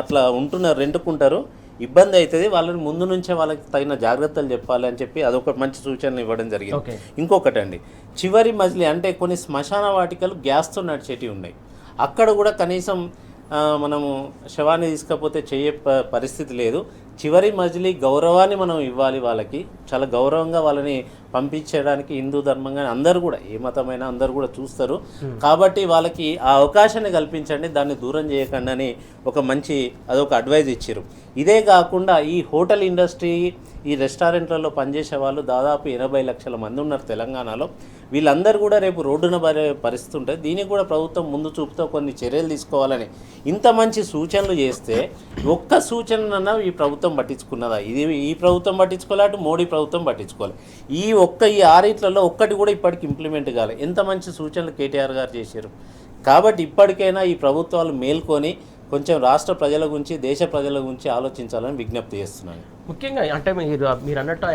అట్లా ఉంటున్నారు, రెంట్కుంటారు, ఇబ్బంది అవుతుంది, వాళ్ళని ముందు నుంచే వాళ్ళకి తగిన జాగ్రత్తలు చెప్పాలి అని చెప్పి అదొక మంచి సూచనలు ఇవ్వడం జరిగింది. ఇంకొకటి అండి, చివరి మజిలీ అంటే కొన్ని శ్మశాన వాటికలు గ్యాస్తో నడిచేటివి ఉన్నాయి, అక్కడ కూడా కనీసం మనము శవాన్ని తీసుకపోతే చేయే పరిస్థితి లేదు. చివరి మజిలీ గౌరవాన్ని మనం ఇవ్వాలి, వాళ్ళకి చాలా గౌరవంగా వాళ్ళని పంపించడానికి హిందూ ధర్మంగా అందరూ కూడా, ఏ మతమైనా అందరూ కూడా చూస్తారు, కాబట్టి వాళ్ళకి ఆ అవకాశాన్ని కల్పించండి, దాన్ని దూరం చేయకండి అని అదొక అడ్వైజ్ ఇచ్చారు. ఇదే కాకుండా ఈ హోటల్ ఇండస్ట్రీ, ఈ రెస్టారెంట్లలో పనిచేసే వాళ్ళు దాదాపు 80 లక్షల మంది ఉన్నారు తెలంగాణలో. వీళ్ళందరూ కూడా రేపు రోడ్డున పడే పరిస్థితి ఉంటుంది. దీనికి కూడా ప్రభుత్వం ముందు చూపుతో కొన్ని చర్యలు తీసుకోవాలని ఇంత మంచి సూచనలు చేస్తే ఒక్క సూచనన్నా ఈ ప్రభుత్వం పట్టించుకున్నదా? ఈ ప్రభుత్వం పట్టించుకోవాలి, అటు మోడీ ప్రభుత్వం పట్టించుకోవాలి. ఈ 6 ఒక్కటి కూడా ఇప్పటికి ఇంప్లిమెంట్ కాలేదు. ఎంత మంచి సూచనలు కేటీఆర్ గారు చేశారు. కాబట్టి ఇప్పటికైనా ఈ ప్రభుత్వాలు మేల్కొని కొంచెం రాష్ట్ర ప్రజల గురించి, దేశ ప్రజల గురించి ఆలోచించాలని విజ్ఞప్తి చేస్తున్నాను. ముఖ్యంగా అంటే మీరు అన్నట్టు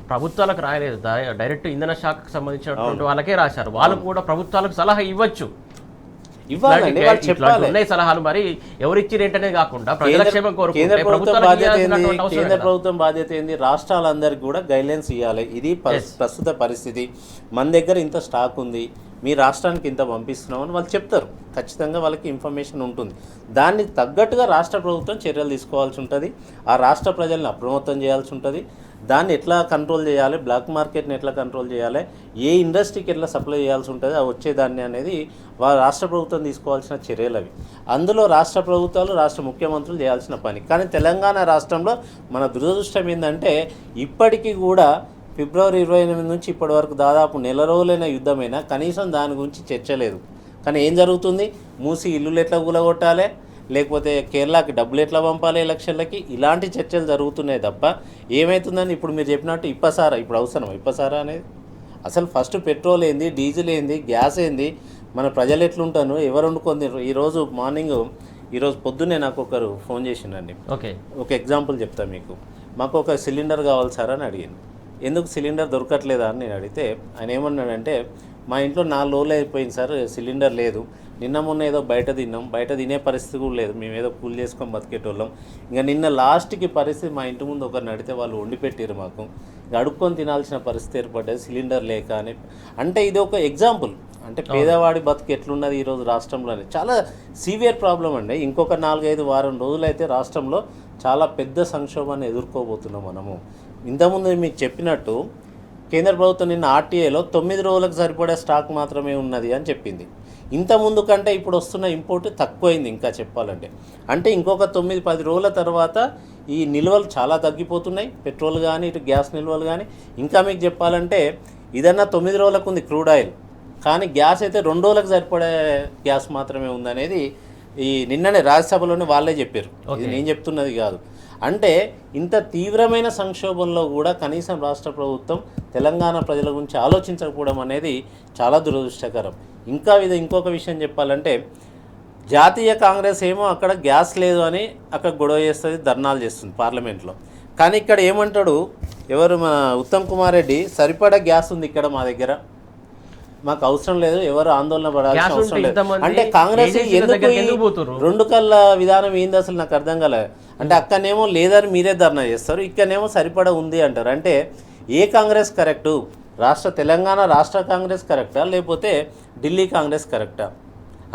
ప్రభుత్వాలకు రాయలేదు, డైరెక్ట్ ఇంధన శాఖకు సంబంధించినటువంటి వాళ్ళకే రాశారు. వాళ్ళు కూడా ప్రభుత్వాలకు సలహా ఇవ్వచ్చు, ఇవ్వాలండి, వాళ్ళు చెప్పాలి. సలహాలు మరి ఎవరిచ్చారు ఏంటనే కాకుండా ప్రజలక్షేమం కోరుకుంటే కేంద్ర ప్రభుత్వం బాధ్యత ఏంది? రాష్ట్రాలందరికీ కూడా గైడ్లైన్స్ ఇవ్వాలి. ఇది ప్రస్తుత పరిస్థితి, మన దగ్గర ఇంత స్టాక్ ఉంది, మీ రాష్ట్రానికి ఇంత పంపిస్తున్నామని వాళ్ళు చెప్తారు. ఖచ్చితంగా వాళ్ళకి ఇన్ఫర్మేషన్ ఉంటుంది. దానికి తగ్గట్టుగా రాష్ట్ర ప్రభుత్వం చర్యలు తీసుకోవాల్సి ఉంటుంది. ఆ రాష్ట్ర ప్రజల్ని అప్రమత్తం చేయాల్సి ఉంటుంది. దాన్ని ఎట్లా కంట్రోల్ చేయాలి, బ్లాక్ మార్కెట్ని ఎట్లా కంట్రోల్ చేయాలి, ఏ ఇండస్ట్రీకి ఎట్లా సప్లై చేయాల్సి ఉంటుంది, ఆ వచ్చేదాన్ని అనేది రాష్ట్ర ప్రభుత్వం తీసుకోవాల్సిన చర్యలు అవి. అందులో రాష్ట్ర ప్రభుత్వాలు, రాష్ట్ర ముఖ్యమంత్రులు చేయాల్సిన పని. కానీ తెలంగాణ రాష్ట్రంలో మన దురదృష్టం ఏంటంటే ఇప్పటికీ కూడా ఫిబ్రవరి 28 నుంచి ఇప్పటి వరకు దాదాపు నెల రోజులైన యుద్ధమైనా కనీసం దాని గురించి చర్చ లేదు. కానీ ఏం జరుగుతుంది? మూసి ఇల్లులు ఎట్లా కూలగొట్టాలి, లేకపోతే కేరళకి డబ్బులు ఎట్లా పంపాలి ఎలక్షన్లకి, ఇలాంటి చర్చలు జరుగుతున్నాయి తప్ప ఏమవుతుందని ఇప్పుడు మీరు చెప్పినట్టు ఇప్పసారా ఇప్పుడు అవసరం ఇప్పసారా అనేది? అసలు ఫస్ట్ పెట్రోల్ ఏంది, డీజిల్ ఏంది, గ్యాస్ ఏంది, మన ప్రజలు ఎట్లుంటాను, ఎవరు వండుకొని? ఈరోజు పొద్దున్నే నాకు ఒకరు ఫోన్ చేసిండండి. ఒక ఎగ్జాంపుల్ చెప్తాను మీకు. మాకు ఒక సిలిండర్ కావాలి సార్ అని అడిగాను. ఎందుకు సిలిండర్ దొరకట్లేదా అని నేను అడిగితే ఆయన ఏమన్నాడంటే, మా ఇంట్లో 4 రోజులు అయిపోయింది సార్, సిలిండర్ లేదు, నిన్న మొన్న ఏదో బయట తిన్నాం, బయట తినే పరిస్థితి కూడా లేదు, మేము ఏదో కూల్ చేసుకొని బతికేటోళ్ళం, ఇంకా నిన్న లాస్ట్కి పరిస్థితి మా ఇంటి ముందు ఒకరిని అడిగితే వాళ్ళు వండి పెట్టారు, మాకు అడుక్కొని తినాల్సిన పరిస్థితి ఏర్పడ్డది సిలిండర్ లేక అని. అంటే ఇది ఒక ఎగ్జాంపుల్, అంటే పేదవాడి బతుకు ఎట్లున్నది ఈరోజు రాష్ట్రంలోనే. చాలా సీవియర్ ప్రాబ్లం అండి. ఇంకొక 4-5 వారం రోజులైతే రాష్ట్రంలో చాలా పెద్ద సంక్షోభాన్ని ఎదుర్కోబోతున్నాం మనము. ఇంతకుముందు మీకు చెప్పినట్టు కేంద్ర ప్రభుత్వం నిన్న ఆర్టీఐలో 9 రోజులకు సరిపడే స్టాక్ మాత్రమే ఉన్నది అని చెప్పింది. ఇంత ముందు కంటే ఇప్పుడు వస్తున్న ఇంపోర్ట్ తక్కువైంది ఇంకా చెప్పాలంటే. అంటే ఇంకొక 9-10 రోజుల తర్వాత ఈ నిల్వలు చాలా తగ్గిపోతున్నాయి, పెట్రోల్ కానీ ఇటు గ్యాస్ నిల్వలు కానీ. ఇంకా మీకు చెప్పాలంటే ఇదన్నా 9 రోజులకు ఉంది క్రూడ్ ఆయిల్, కానీ గ్యాస్ అయితే 2 రోజులకు సరిపడే గ్యాస్ మాత్రమే ఉందనేది ఈ నిన్ననే రాజ్యసభలోనే వాళ్ళే చెప్పారు, ఇది నేను చెప్తున్నది కాదు. అంటే ఇంత తీవ్రమైన సంక్షోభంలో కూడా కనీసం రాష్ట్ర ప్రభుత్వం తెలంగాణ ప్రజల గురించి ఆలోచించకపోవడం అనేది చాలా దురదృష్టకరం. ఇంకొక విషయం చెప్పాలంటే జాతీయ కాంగ్రెస్ ఏమో అక్కడ గ్యాస్ లేదు అని అక్కడ గొడవ చేస్తుంది, ధర్నాలు చేస్తుంది పార్లమెంట్లో. కానీ ఇక్కడ ఏమంటాడు ఎవరు మన ఉత్తమ్ కుమార్ రెడ్డి, సరిపడా గ్యాస్ ఉంది ఇక్కడ మా దగ్గర, మాకు అవసరం లేదు, ఎవరు ఆందోళన పడాల్సిన అవసరం లేదు. అంటే కాంగ్రెస్ ఎందుకు 2 కళ్ళ విధానం ఏంది అసలు నాకు అర్థం కాలేదు. అంటే అక్కడనేమో లేదని మీరే ధర్నా చేస్తారు, ఇక్కడనేమో సరిపడా ఉంది అంటారు. అంటే ఏ కాంగ్రెస్ కరెక్టు? తెలంగాణ రాష్ట్ర కాంగ్రెస్ కరెక్టా, లేకపోతే ఢిల్లీ కాంగ్రెస్ కరెక్టా?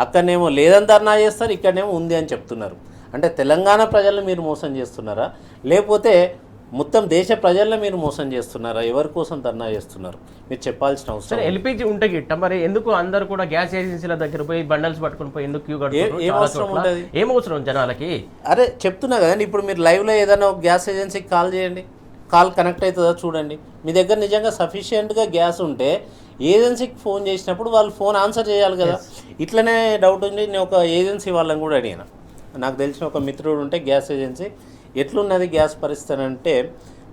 అక్కడనేమో లేదని ధర్నా చేస్తారు, ఇక్కడనేమో ఉంది అని చెప్తున్నారు. అంటే తెలంగాణ ప్రజలను మీరు మోసం చేస్తున్నారా, లేకపోతే మొత్తం దేశ ప్రజల్లో మీరు మోసం చేస్తున్నారా? ఎవరి కోసం ధర్నా చేస్తున్నారు మీరు చెప్పాల్సిన అవసరం. ఎల్పిజి ఉంటే గిట్ట మరి ఎందుకు అందరు కూడా గ్యాస్ ఏజెన్సీల దగ్గర పోయి బండల్స్ పట్టుకుని పోయి ఎందుకు క్యూ ఏం అవసరం ఉంటుంది? ఏం అవసరం జనాలకి? అరే చెప్తున్నా కదండి, ఇప్పుడు మీరు లైవ్లో ఏదైనా ఒక గ్యాస్ ఏజెన్సీకి కాల్ చేయండి, కాల్ కనెక్ట్ అవుతుందా చూడండి. మీ దగ్గర నిజంగా సఫిషియెంట్గా గ్యాస్ ఉంటే ఏజెన్సీకి ఫోన్ చేసినప్పుడు వాళ్ళు ఫోన్ ఆన్సర్ చేయాలి కదా. ఇట్లనే డౌట్ ఉంది, నేను ఒక ఏజెన్సీ వాళ్ళని కూడా అడిగాను. నాకు తెలిసిన ఒక మిత్రుడు ఉంటే గ్యాస్ ఏజెన్సీ, ఎట్లున్నది గ్యాస్ పరిస్థితి అంటే,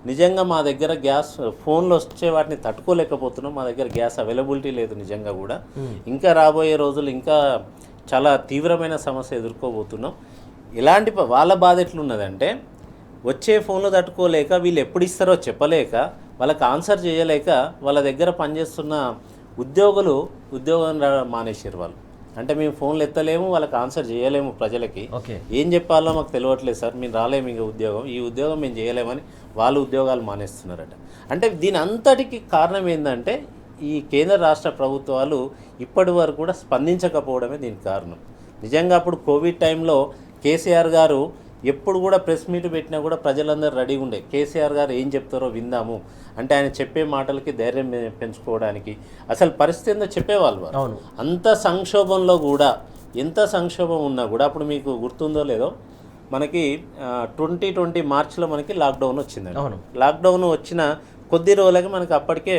నిజంగా మా దగ్గర గ్యాస్ ఫోన్లో వచ్చే వాటిని తట్టుకోలేకపోతున్నాం, మా దగ్గర గ్యాస్ అవైలబిలిటీ లేదు నిజంగా కూడా. ఇంకా రాబోయే రోజులు ఇంకా చాలా తీవ్రమైన సమస్య ఎదుర్కోబోతున్నాం. ఇలాంటి వాళ్ళ బాధ ఎట్లున్నదంటే, వచ్చే ఫోన్లు తట్టుకోలేక, వీళ్ళు ఎప్పుడు ఇస్తారో చెప్పలేక, వాళ్ళకి ఆన్సర్ చేయలేక, వాళ్ళ దగ్గర పనిచేస్తున్న ఉద్యోగం మానేసారు వాళ్ళు. అంటే మేము ఫోన్లు ఎత్తలేము, వాళ్ళకి ఆన్సర్ చేయలేము, ప్రజలకి ఏం చెప్పాలో మాకు తెలియట్లేదు సార్, మేము రాలేము ఇంకా ఈ ఉద్యోగం మేము చేయలేమని వాళ్ళు ఉద్యోగాలు మానేస్తున్నారట. అంటే దీని అంతటికి కారణం ఏంటంటే ఈ కేంద్ర రాష్ట్ర ప్రభుత్వాలు ఇప్పటి వరకు కూడా స్పందించకపోవడమే దీనికి కారణం. నిజంగా అప్పుడు కోవిడ్ టైంలో కేసీఆర్ గారు ఎప్పుడు కూడా ప్రెస్ మీట్ పెట్టినా కూడా ప్రజలందరూ రెడీగా ఉండే, కేసీఆర్ గారు ఏం చెప్తారో విందాము అంటే ఆయన చెప్పే మాటలకి ధైర్యం పెంచుకోవడానికి. అసలు పరిస్థితి ఏందో చెప్పేవాళ్ళు వారు. అంత సంక్షోభంలో కూడా, ఎంత సంక్షోభం ఉన్నా కూడా, అప్పుడు మీకు గుర్తుందో లేదో, మనకి 2020 మార్చిలో మనకి లాక్డౌన్ వచ్చిందండి. లాక్డౌన్ వచ్చిన కొద్ది రోజులకి మనకి అప్పటికే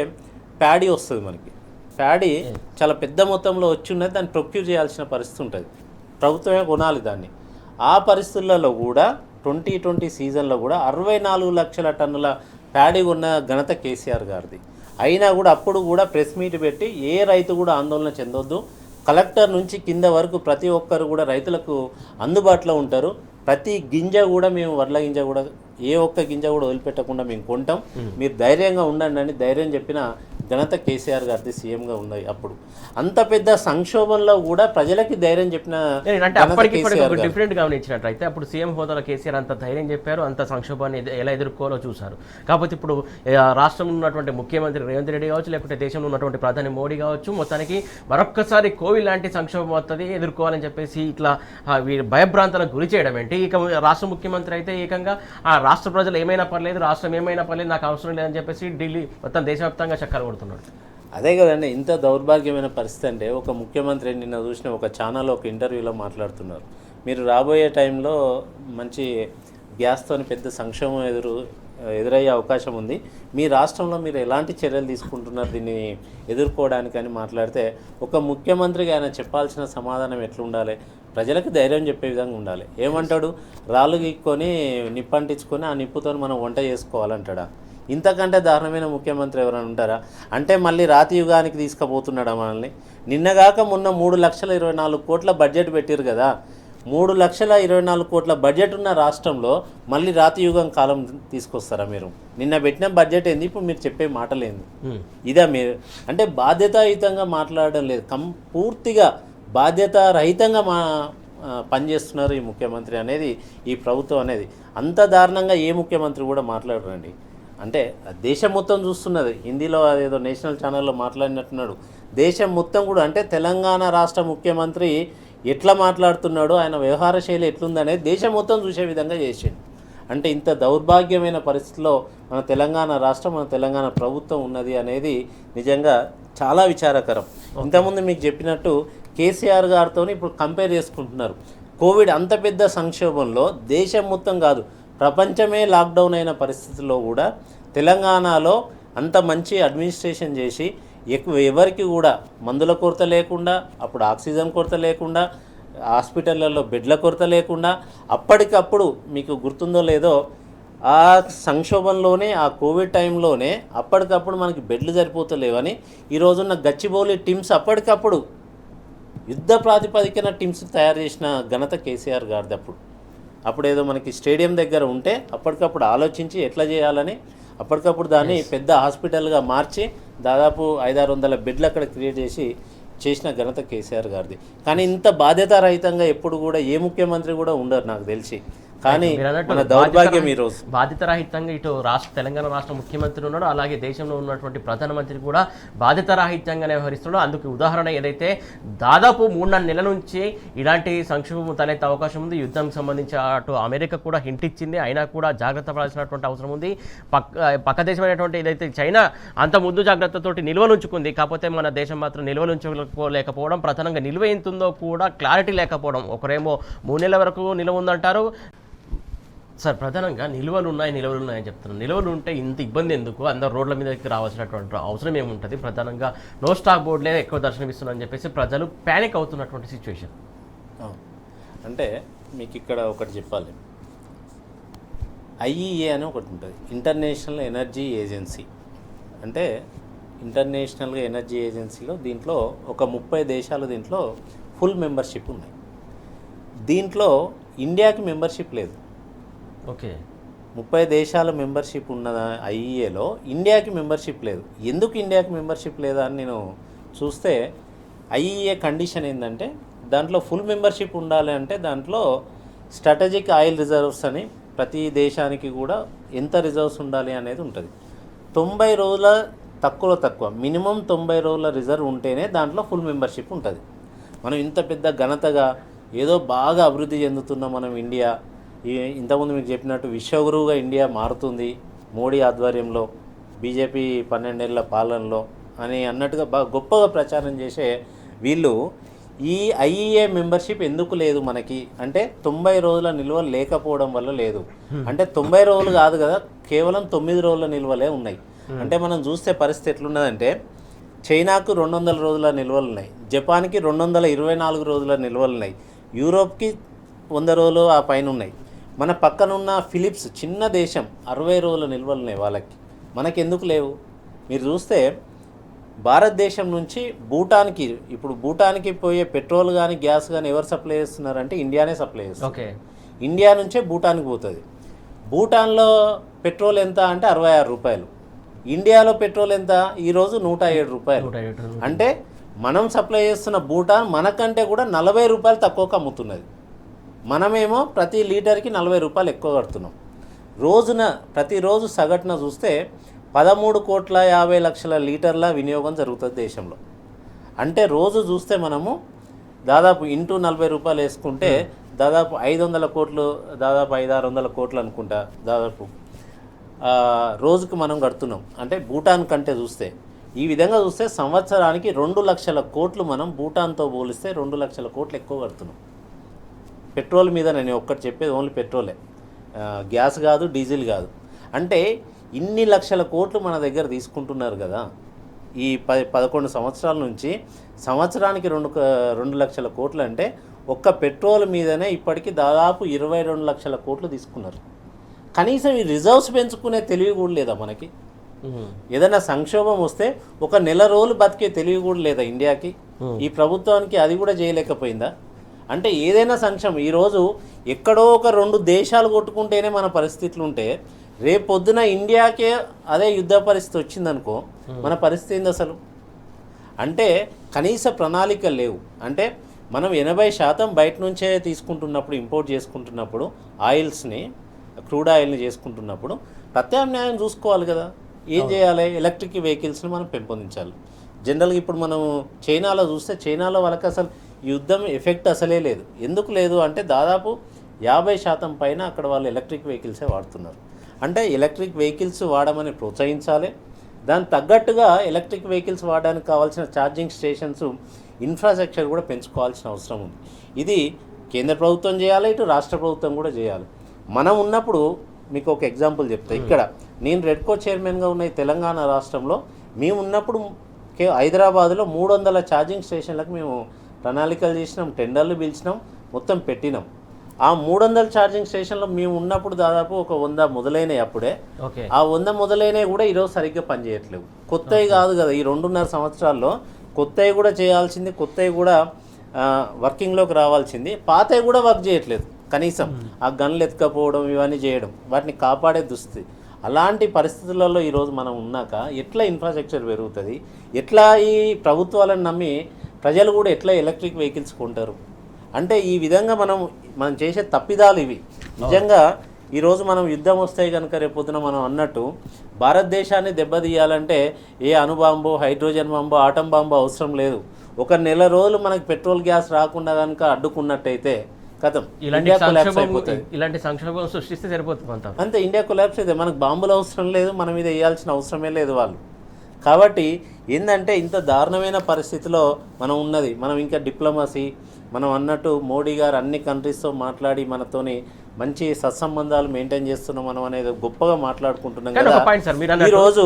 ప్యాడీ వస్తుంది. మనకి ప్యాడీ చాలా పెద్ద మొత్తంలో వచ్చి ఉన్నది, దాన్ని ప్రొక్యూర్ చేయాల్సిన పరిస్థితి ఉంటుంది, ప్రభుత్వమే కొనాలి దాన్ని. ఆ పరిస్థితులలో కూడా 2020 సీజన్లో కూడా 64 లక్షల టన్నుల ప్యాడీ ఉన్న ఘనత కేసీఆర్ గారిది. అయినా కూడా అప్పుడు కూడా ప్రెస్ మీట్ పెట్టి ఏ రైతు కూడా ఆందోళన చెందొద్దు, కలెక్టర్ నుంచి కింద వరకు ప్రతి ఒక్కరు కూడా రైతులకు అందుబాటులో ఉంటారు, ప్రతి గింజ కూడా మేము వడ్ల గింజ కూడా ఏ ఒక్క గింజ కూడా వదిలిపెట్టకుండా మేము కొంటాం, మీరు ధైర్యంగా ఉండండి అని ధైర్యం చెప్పిన ఘనత కేసీఆర్ గారిది, సీఎంగా ఉన్నాయి. అప్పుడు అంత పెద్ద సంక్షోభంలో కూడా ప్రజలకి ధైర్యం చెప్పిన డిఫరెంట్ గమనించినట్లయితే అప్పుడు సీఎం హోదాలో కేసీఆర్ అంత ధైర్యం చెప్పారు, అంత సంక్షోభాన్ని ఎలా ఎదుర్కోవాలో చూశారు. కాకపోతే ఇప్పుడు రాష్ట్రంలో ఉన్నటువంటి ముఖ్యమంత్రి రేవంత్ రెడ్డి కావచ్చు, లేకపోతే దేశంలో ఉన్నటువంటి ప్రధాని మోడీ కావచ్చు, మొత్తానికి మరొక్కసారి కోవిడ్ లాంటి సంక్షోభం వస్తుంది ఎదుర్కోవాలని చెప్పేసి ఇట్లా భయభ్రాంతాలకు గురి చేయడం ఏంటి? ఇక రాష్ట్ర ముఖ్యమంత్రి అయితే ఏకంగా ఆ రాష్ట్ర ప్రజలు ఏమైనా పర్లేదు, రాష్ట్రం ఏమైనా పర్లేదు, నాకు అవసరం లేదని చెప్పేసి ఢిల్లీ మొత్తం దేశవ్యాప్తంగా చక్కర్లు కొడుతున్నాడు. అదే కదండి ఇంత దౌర్భాగ్యమైన పరిస్థితి. అంటే ఒక ముఖ్యమంత్రి నిన్న చూసిన ఒక ఛానల్ ఒక ఇంటర్వ్యూలో మాట్లాడుతున్నారు, మీరు రాబోయే టైంలో మంచి గ్యాస్తో పెద్ద సంక్షోభం ఎదురయ్యే అవకాశం ఉంది, మీ రాష్ట్రంలో మీరు ఎలాంటి చర్యలు తీసుకుంటున్నారు దీన్ని ఎదుర్కోవడానికి అని మాట్లాడితే, ఒక ముఖ్యమంత్రిగా ఆయన చెప్పాల్సిన సమాధానం ఎట్లుండాలి, ప్రజలకు ధైర్యం చెప్పే విధంగా ఉండాలి. ఏమంటాడు, రాళ్ళు గీక్కొని నిప్పంటించుకొని ఆ నిప్పుతో మనం వంట చేసుకోవాలంటాడా? ఇంతకంటే దారుణమైన ముఖ్యమంత్రి ఎవరైనా ఉంటారా? అంటే మళ్ళీ రాతి యుగానికి తీసుకుపోతున్నాడా మనల్ని? నిన్నగాక మొన్న 3,24 కోట్ల బడ్జెట్ పెట్టారు కదా, 3,24 కోట్ల బడ్జెట్ ఉన్న రాష్ట్రంలో మళ్ళీ రాతి యుగం కాలం తీసుకొస్తారా మీరు? నిన్న పెట్టిన బడ్జెట్ ఏంది, ఇప్పుడు మీరు చెప్పే మాటలు ఏంది? ఇదా మీరు అంటే బాధ్యతాయుతంగా మాట్లాడడం లేదు, పూర్తిగా బాధ్యత రహితంగా పనిచేస్తున్నారు ఈ ముఖ్యమంత్రి అనేది, ఈ ప్రభుత్వం అనేది. అంత దారుణంగా ఏ ముఖ్యమంత్రి కూడా మాట్లాడరండి. అంటే దేశం మొత్తం చూస్తున్నది, హిందీలో ఏదో నేషనల్ ఛానల్లో మాట్లాడినట్టున్నాడు, దేశం మొత్తం కూడా. అంటే తెలంగాణ రాష్ట్ర ముఖ్యమంత్రి ఎట్లా మాట్లాడుతున్నాడో, ఆయన వ్యవహార శైలి ఎట్లుందనేది దేశం మొత్తం చూసే విధంగా చేసిండు. అంటే ఇంత దౌర్భాగ్యమైన పరిస్థితిలో మన తెలంగాణ రాష్ట్రం, మన తెలంగాణ ప్రభుత్వం ఉన్నది అనేది నిజంగా చాలా విచారకరం. ఇంతకుముందు మీకు చెప్పినట్టు కేసీఆర్ గారితో ఇప్పుడు కంపేర్ చేసుకుంటున్నారు. కోవిడ్ అంత పెద్ద సంక్షోభంలో దేశం మొత్తం కాదు ప్రపంచమే లాక్డౌన్ అయిన పరిస్థితుల్లో కూడా తెలంగాణలో అంత మంచి అడ్మినిస్ట్రేషన్ చేసి ఎవరికి కూడా మందుల కొరత లేకుండా, అప్పుడు ఆక్సిజన్ కొరత లేకుండా, హాస్పిటళ్ళల్లో బెడ్ల కొరత లేకుండా అప్పటికప్పుడు మీకు గుర్తుందో లేదో ఆ సంక్షోభంలోనే ఆ కోవిడ్ టైంలోనే అప్పటికప్పుడు మనకి బెడ్లు సరిపోతలేవని ఈరోజున్న గచ్చిబౌలి టీమ్స్ అప్పటికప్పుడు యుద్ధ ప్రాతిపదికన టీమ్స్ తయారు చేసిన ఘనత కేసీఆర్ గారిది. అప్పుడు ఏదో మనకి స్టేడియం దగ్గర ఉంటే అప్పటికప్పుడు ఆలోచించి ఎట్లా చేయాలని అప్పటికప్పుడు దాన్ని పెద్ద హాస్పిటల్గా మార్చి దాదాపు 500-600 బెడ్లు అక్కడ క్రియేట్ చేసిన ఘనత కేసీఆర్ గారిది. కానీ ఇంత బాధ్యతారహితంగా ఎప్పుడు కూడా ఏ ముఖ్యమంత్రి కూడా ఉండరు నాకు తెలిసి. కానీ మన దౌర్భాగ్యం ఈరోజు బాధ్యతారాహిత్యంగా ఇటు తెలంగాణ రాష్ట్ర ముఖ్యమంత్రి ఉన్నాడు, అలాగే దేశంలో ఉన్నటువంటి ప్రధానమంత్రి కూడా బాధ్యతారాహిత్యంగానే వ్యవహరిస్తున్నాడు. అందుకు ఉదాహరణ ఏదైతే దాదాపు 3-4 నెలల నుంచి ఇలాంటి సంక్షోభం తలెత్తే అవకాశం ఉంది. యుద్ధానికి సంబంధించి అటు అమెరికా కూడా హింట్ ఇచ్చింది, అయినా కూడా జాగ్రత్త పడాల్సినటువంటి అవసరం ఉంది. పక్క దేశమైనటువంటి ఏదైతే చైనా అంత ముందు జాగ్రత్తతోటి నిల్వలుంచుకుంది, కాకపోతే మన దేశం మాత్రం నిల్వలుంచుకోలేకపోవడం, ప్రధానంగా నిల్వ ఎంతుందో కూడా క్లారిటీ లేకపోవడం. ఒకరేమో 3 నెలల వరకు నిల్వ ఉందంటారు. సార్, ప్రధానంగా నిల్వలు ఉన్నాయని చెప్తున్నాను. నిల్వలు ఉంటే ఇంత ఇబ్బంది ఎందుకు? అందరు రోడ్ల మీదకి రావాల్సినటువంటి అవసరం ఏముంటుంది? ప్రధానంగా నో స్టాక్ బోర్డులే ఎక్కువ దర్శనమిస్తున్నారని చెప్పేసి ప్రజలు ప్యానిక్ అవుతున్నటువంటి సిచ్యువేషన్. అంటే మీకు ఇక్కడ ఒకటి చెప్పాలి, ఐఈఏ అని ఒకటి ఉంటుంది, ఇంటర్నేషనల్ ఎనర్జీ ఏజెన్సీ. అంటే ఇంటర్నేషనల్గా ఎనర్జీ ఏజెన్సీలో దీంట్లో ఒక 30 దేశాలు దీంట్లో ఫుల్ మెంబర్షిప్ ఉన్నాయి. దీంట్లో ఇండియాకి మెంబర్షిప్ లేదు. ఓకే, 30 దేశాల మెంబర్షిప్ ఉన్న ఐఈఏలో ఇండియాకి మెంబర్షిప్ లేదు. ఎందుకు ఇండియాకి మెంబర్షిప్ లేదా అని నేను చూస్తే ఐఈఏ కండిషన్ ఏంటంటే దాంట్లో ఫుల్ మెంబర్షిప్ ఉండాలి అంటే దాంట్లో స్ట్రాటజిక్ ఆయిల్ రిజర్వ్స్ అని ప్రతి దేశానికి కూడా ఎంత రిజర్వ్స్ ఉండాలి అనేది ఉంటుంది. 90 రోజుల తక్కువ మినిమం 90 రోజుల రిజర్వ్ ఉంటేనే దాంట్లో ఫుల్ మెంబర్షిప్ ఉంటుంది. మనం ఇంత పెద్ద ఘనతగా ఏదో బాగా అభివృద్ధి చెందుతున్న మనం ఇండియా, ఇంతకుముందు మీకు చెప్పినట్టు విశ్వగురువుగా ఇండియా మారుతుంది మోడీ ఆధ్వర్యంలో, బీజేపీ 12 ఏళ్ల పాలనలో అని అన్నట్టుగా బాగా గొప్పగా ప్రచారం చేసే వీళ్ళు ఈ ఐఈఏ మెంబర్షిప్ ఎందుకు లేదు మనకి అంటే 90 రోజుల నిల్వ లేకపోవడం వల్ల లేదు. అంటే 90 రోజులు కాదు కదా, కేవలం 9 రోజుల నిల్వలే ఉన్నాయి. అంటే మనం చూస్తే పరిస్థితి ఎట్లున్నదంటే చైనాకు 200 రోజుల నిల్వలు ఉన్నాయి, జపాన్కి 224 రోజుల నిల్వలు ఉన్నాయి, యూరోప్కి 100 రోజులు ఆ పైన ఉన్నాయి. మన పక్కనున్న ఫిలిప్స్ చిన్న దేశం 60 రోజుల నిల్వలు ఉన్నాయి వాళ్ళకి, మనకి ఎందుకు లేవు? మీరు చూస్తే భారతదేశం నుంచి భూటాన్కి, ఇప్పుడు భూటాన్కి పోయే పెట్రోల్ కానీ గ్యాస్ కానీ ఎవరు సప్లై చేస్తున్నారంటే ఇండియానే సప్లై చేస్తుంది. ఓకే, ఇండియా నుంచే భూటాన్కి పోతుంది. భూటాన్లో పెట్రోల్ ఎంత అంటే 66 రూపాయలు, ఇండియాలో పెట్రోల్ ఎంత ఈరోజు 107 రూపాయలు. అంటే మనం సప్లై చేస్తున్న భూటాన్ మనకంటే కూడా 40 రూపాయలు తక్కువకు అమ్ముతున్నది. మనమేమో ప్రతి లీటర్కి 40 రూపాయలు ఎక్కువ కడుతున్నాం. ప్రతిరోజు సగటున చూస్తే 13,50,00,000 లీటర్ల వినియోగం జరుగుతుంది దేశంలో. అంటే రోజు చూస్తే మనము దాదాపు ఇంటూ 40 రూపాయలు వేసుకుంటే దాదాపు 500 కోట్లు, దాదాపు 500-600 కోట్లు అనుకుంటా దాదాపు రోజుకు మనం కడుతున్నాం. అంటే భూటాన్ కంటే చూస్తే ఈ విధంగా చూస్తే సంవత్సరానికి 2 లక్షల కోట్లు మనం భూటాన్తో పోలిస్తే 2 లక్షల కోట్లు ఎక్కువ కడుతున్నాం పెట్రోల్ మీద. నేను ఒక్కటి చెప్పేది ఓన్లీ పెట్రోలే, గ్యాస్ కాదు, డీజిల్ కాదు. అంటే ఇన్ని లక్షల కోట్లు మన దగ్గర తీసుకుంటున్నారు కదా ఈ 11 సంవత్సరాల నుంచి. సంవత్సరానికి 2 లక్షల కోట్లు అంటే ఒక్క పెట్రోల్ మీదనే ఇప్పటికీ దాదాపు 22 లక్షల కోట్లు తీసుకున్నారు. కనీసం ఈ రిజర్వ్స్ పెంచుకునే తెలివి కూడా లేదా మనకి? ఏదైనా సంక్షోభం వస్తే ఒక నెల రోజులు బతికే తెలివి కూడా లేదా ఇండియాకి? ఈ ప్రభుత్వానికి అది కూడా చేయలేకపోయిందా? అంటే ఏదైనా సంక్షోభం ఈరోజు ఎక్కడో ఒక 2 దేశాలు కొట్టుకుంటేనే మన పరిస్థితులు ఉంటే రేపు పొద్దున ఇండియాకే అదే యుద్ధ పరిస్థితి వచ్చిందనుకో మన పరిస్థితి ఏంది అసలు? అంటే కనీస ప్రణాళికలు లేవు. అంటే మనం 80% బయట నుంచే తీసుకుంటున్నప్పుడు, ఇంపోర్ట్ చేసుకుంటున్నప్పుడు, ఆయిల్స్ని, క్రూడ్ ఆయిల్ని చేసుకుంటున్నప్పుడు ప్రత్యామ్నాయం చూసుకోవాలి కదా. ఏం చేయాలి? ఎలక్ట్రిక్ వెహికల్స్ని మనం పెంపొందించాలి. జనరల్గా ఇప్పుడు మనం చైనాలో చూస్తే చైనాలో వాళ్ళకి అసలు యుద్ధం ఎఫెక్ట్ అసలే లేదు. ఎందుకు లేదు అంటే దాదాపు 50% పైన అక్కడ వాళ్ళు ఎలక్ట్రిక్ వెహికల్సే వాడుతున్నారు. అంటే ఎలక్ట్రిక్ వెహికల్స్ వాడమని ప్రోత్సహించాలి. దానికి తగ్గట్టుగా ఎలక్ట్రిక్ వెహికల్స్ వాడడానికి కావాల్సిన ఛార్జింగ్ స్టేషన్స్ ఇన్ఫ్రాస్ట్రక్చర్ కూడా పెంచుకోవాల్సిన అవసరం ఉంది. ఇది కేంద్ర ప్రభుత్వం చేయాలి, ఇటు రాష్ట్ర ప్రభుత్వం కూడా చేయాలి. మనం ఉన్నప్పుడు మీకు ఒక ఎగ్జాంపుల్ చెప్తా. ఇక్కడ నేను రెడ్కో చైర్మన్గా ఉన్న ఈ తెలంగాణ రాష్ట్రంలో మేము ఉన్నప్పుడు హైదరాబాద్లో 300 ఛార్జింగ్ స్టేషన్లకు మేము ప్రణాళికలు చేసినాం, టెండర్లు పిలిచినాం, మొత్తం పెట్టినాం. ఆ 300 ఛార్జింగ్ స్టేషన్లో మేము ఉన్నప్పుడు దాదాపు ఒక 100 మొదలైనవి అప్పుడే. ఆ 100 మొదలైనవి కూడా ఈరోజు సరిగ్గా పనిచేయట్లేవు. కొత్తవి కాదు కదా, ఈ 2.5 సంవత్సరాల్లో కొత్తవి కూడా చేయాల్సింది, కొత్తవి కూడా వర్కింగ్లోకి రావాల్సింది, పాతవి కూడా వర్క్ చేయట్లేదు. కనీసం ఆ గన్లు ఎత్తుకపోవడం ఇవన్నీ చేయడం, వాటిని కాపాడే దుస్థితి. అలాంటి పరిస్థితులలో ఈరోజు మనం ఉన్నాక ఎట్లా ఇన్ఫ్రాస్ట్రక్చర్ పెరుగుతుంది, ఎట్లా ఈ ప్రభుత్వాలను నమ్మి ప్రజలు కూడా ఎట్లా ఎలక్ట్రిక్ వెహికల్స్ కొంటారు? అంటే ఈ విధంగా మనం చేసే తప్పిదాలు ఇవి. నిజంగా ఈరోజు మనం యుద్ధం వస్తాయి కనుక రేపొద్దున మనం అన్నట్టు భారతదేశాన్ని దెబ్బతీయాలంటే ఏ అణుబాంబు, హైడ్రోజన్ బాంబు, ఆటం బాంబు అవసరం లేదు. ఒక నెల రోజులు మనకి పెట్రోల్ గ్యాస్ రాకుండా కనుక అడ్డుకున్నట్టయితే కథం ఇండియా కొలాప్స్ అయిపోతుంది. ఇలాంటి సంక్షోభం సృష్టిస్తే సరిపోతుంది అంతే, ఇండియా కొలాప్స్ అయితే మనకు బాంబులు అవసరం లేదు, మన మీద వేయాల్సిన అవసరమే లేదు వాళ్ళు. కాబట్టి ఏంటంటే ఇంత దారుణమైన పరిస్థితిలో మనం ఉన్నది. మనం ఇంకా డిప్లొమసీ, మనం అన్నట్టు మోడీ గారు అన్ని కంట్రీస్తో మాట్లాడి మనతోని మంచి సత్సంబంధాలు మెయింటైన్ చేస్తున్నాం మనం అనేది గొప్పగా మాట్లాడుకుంటున్నాం కదా. ఈరోజు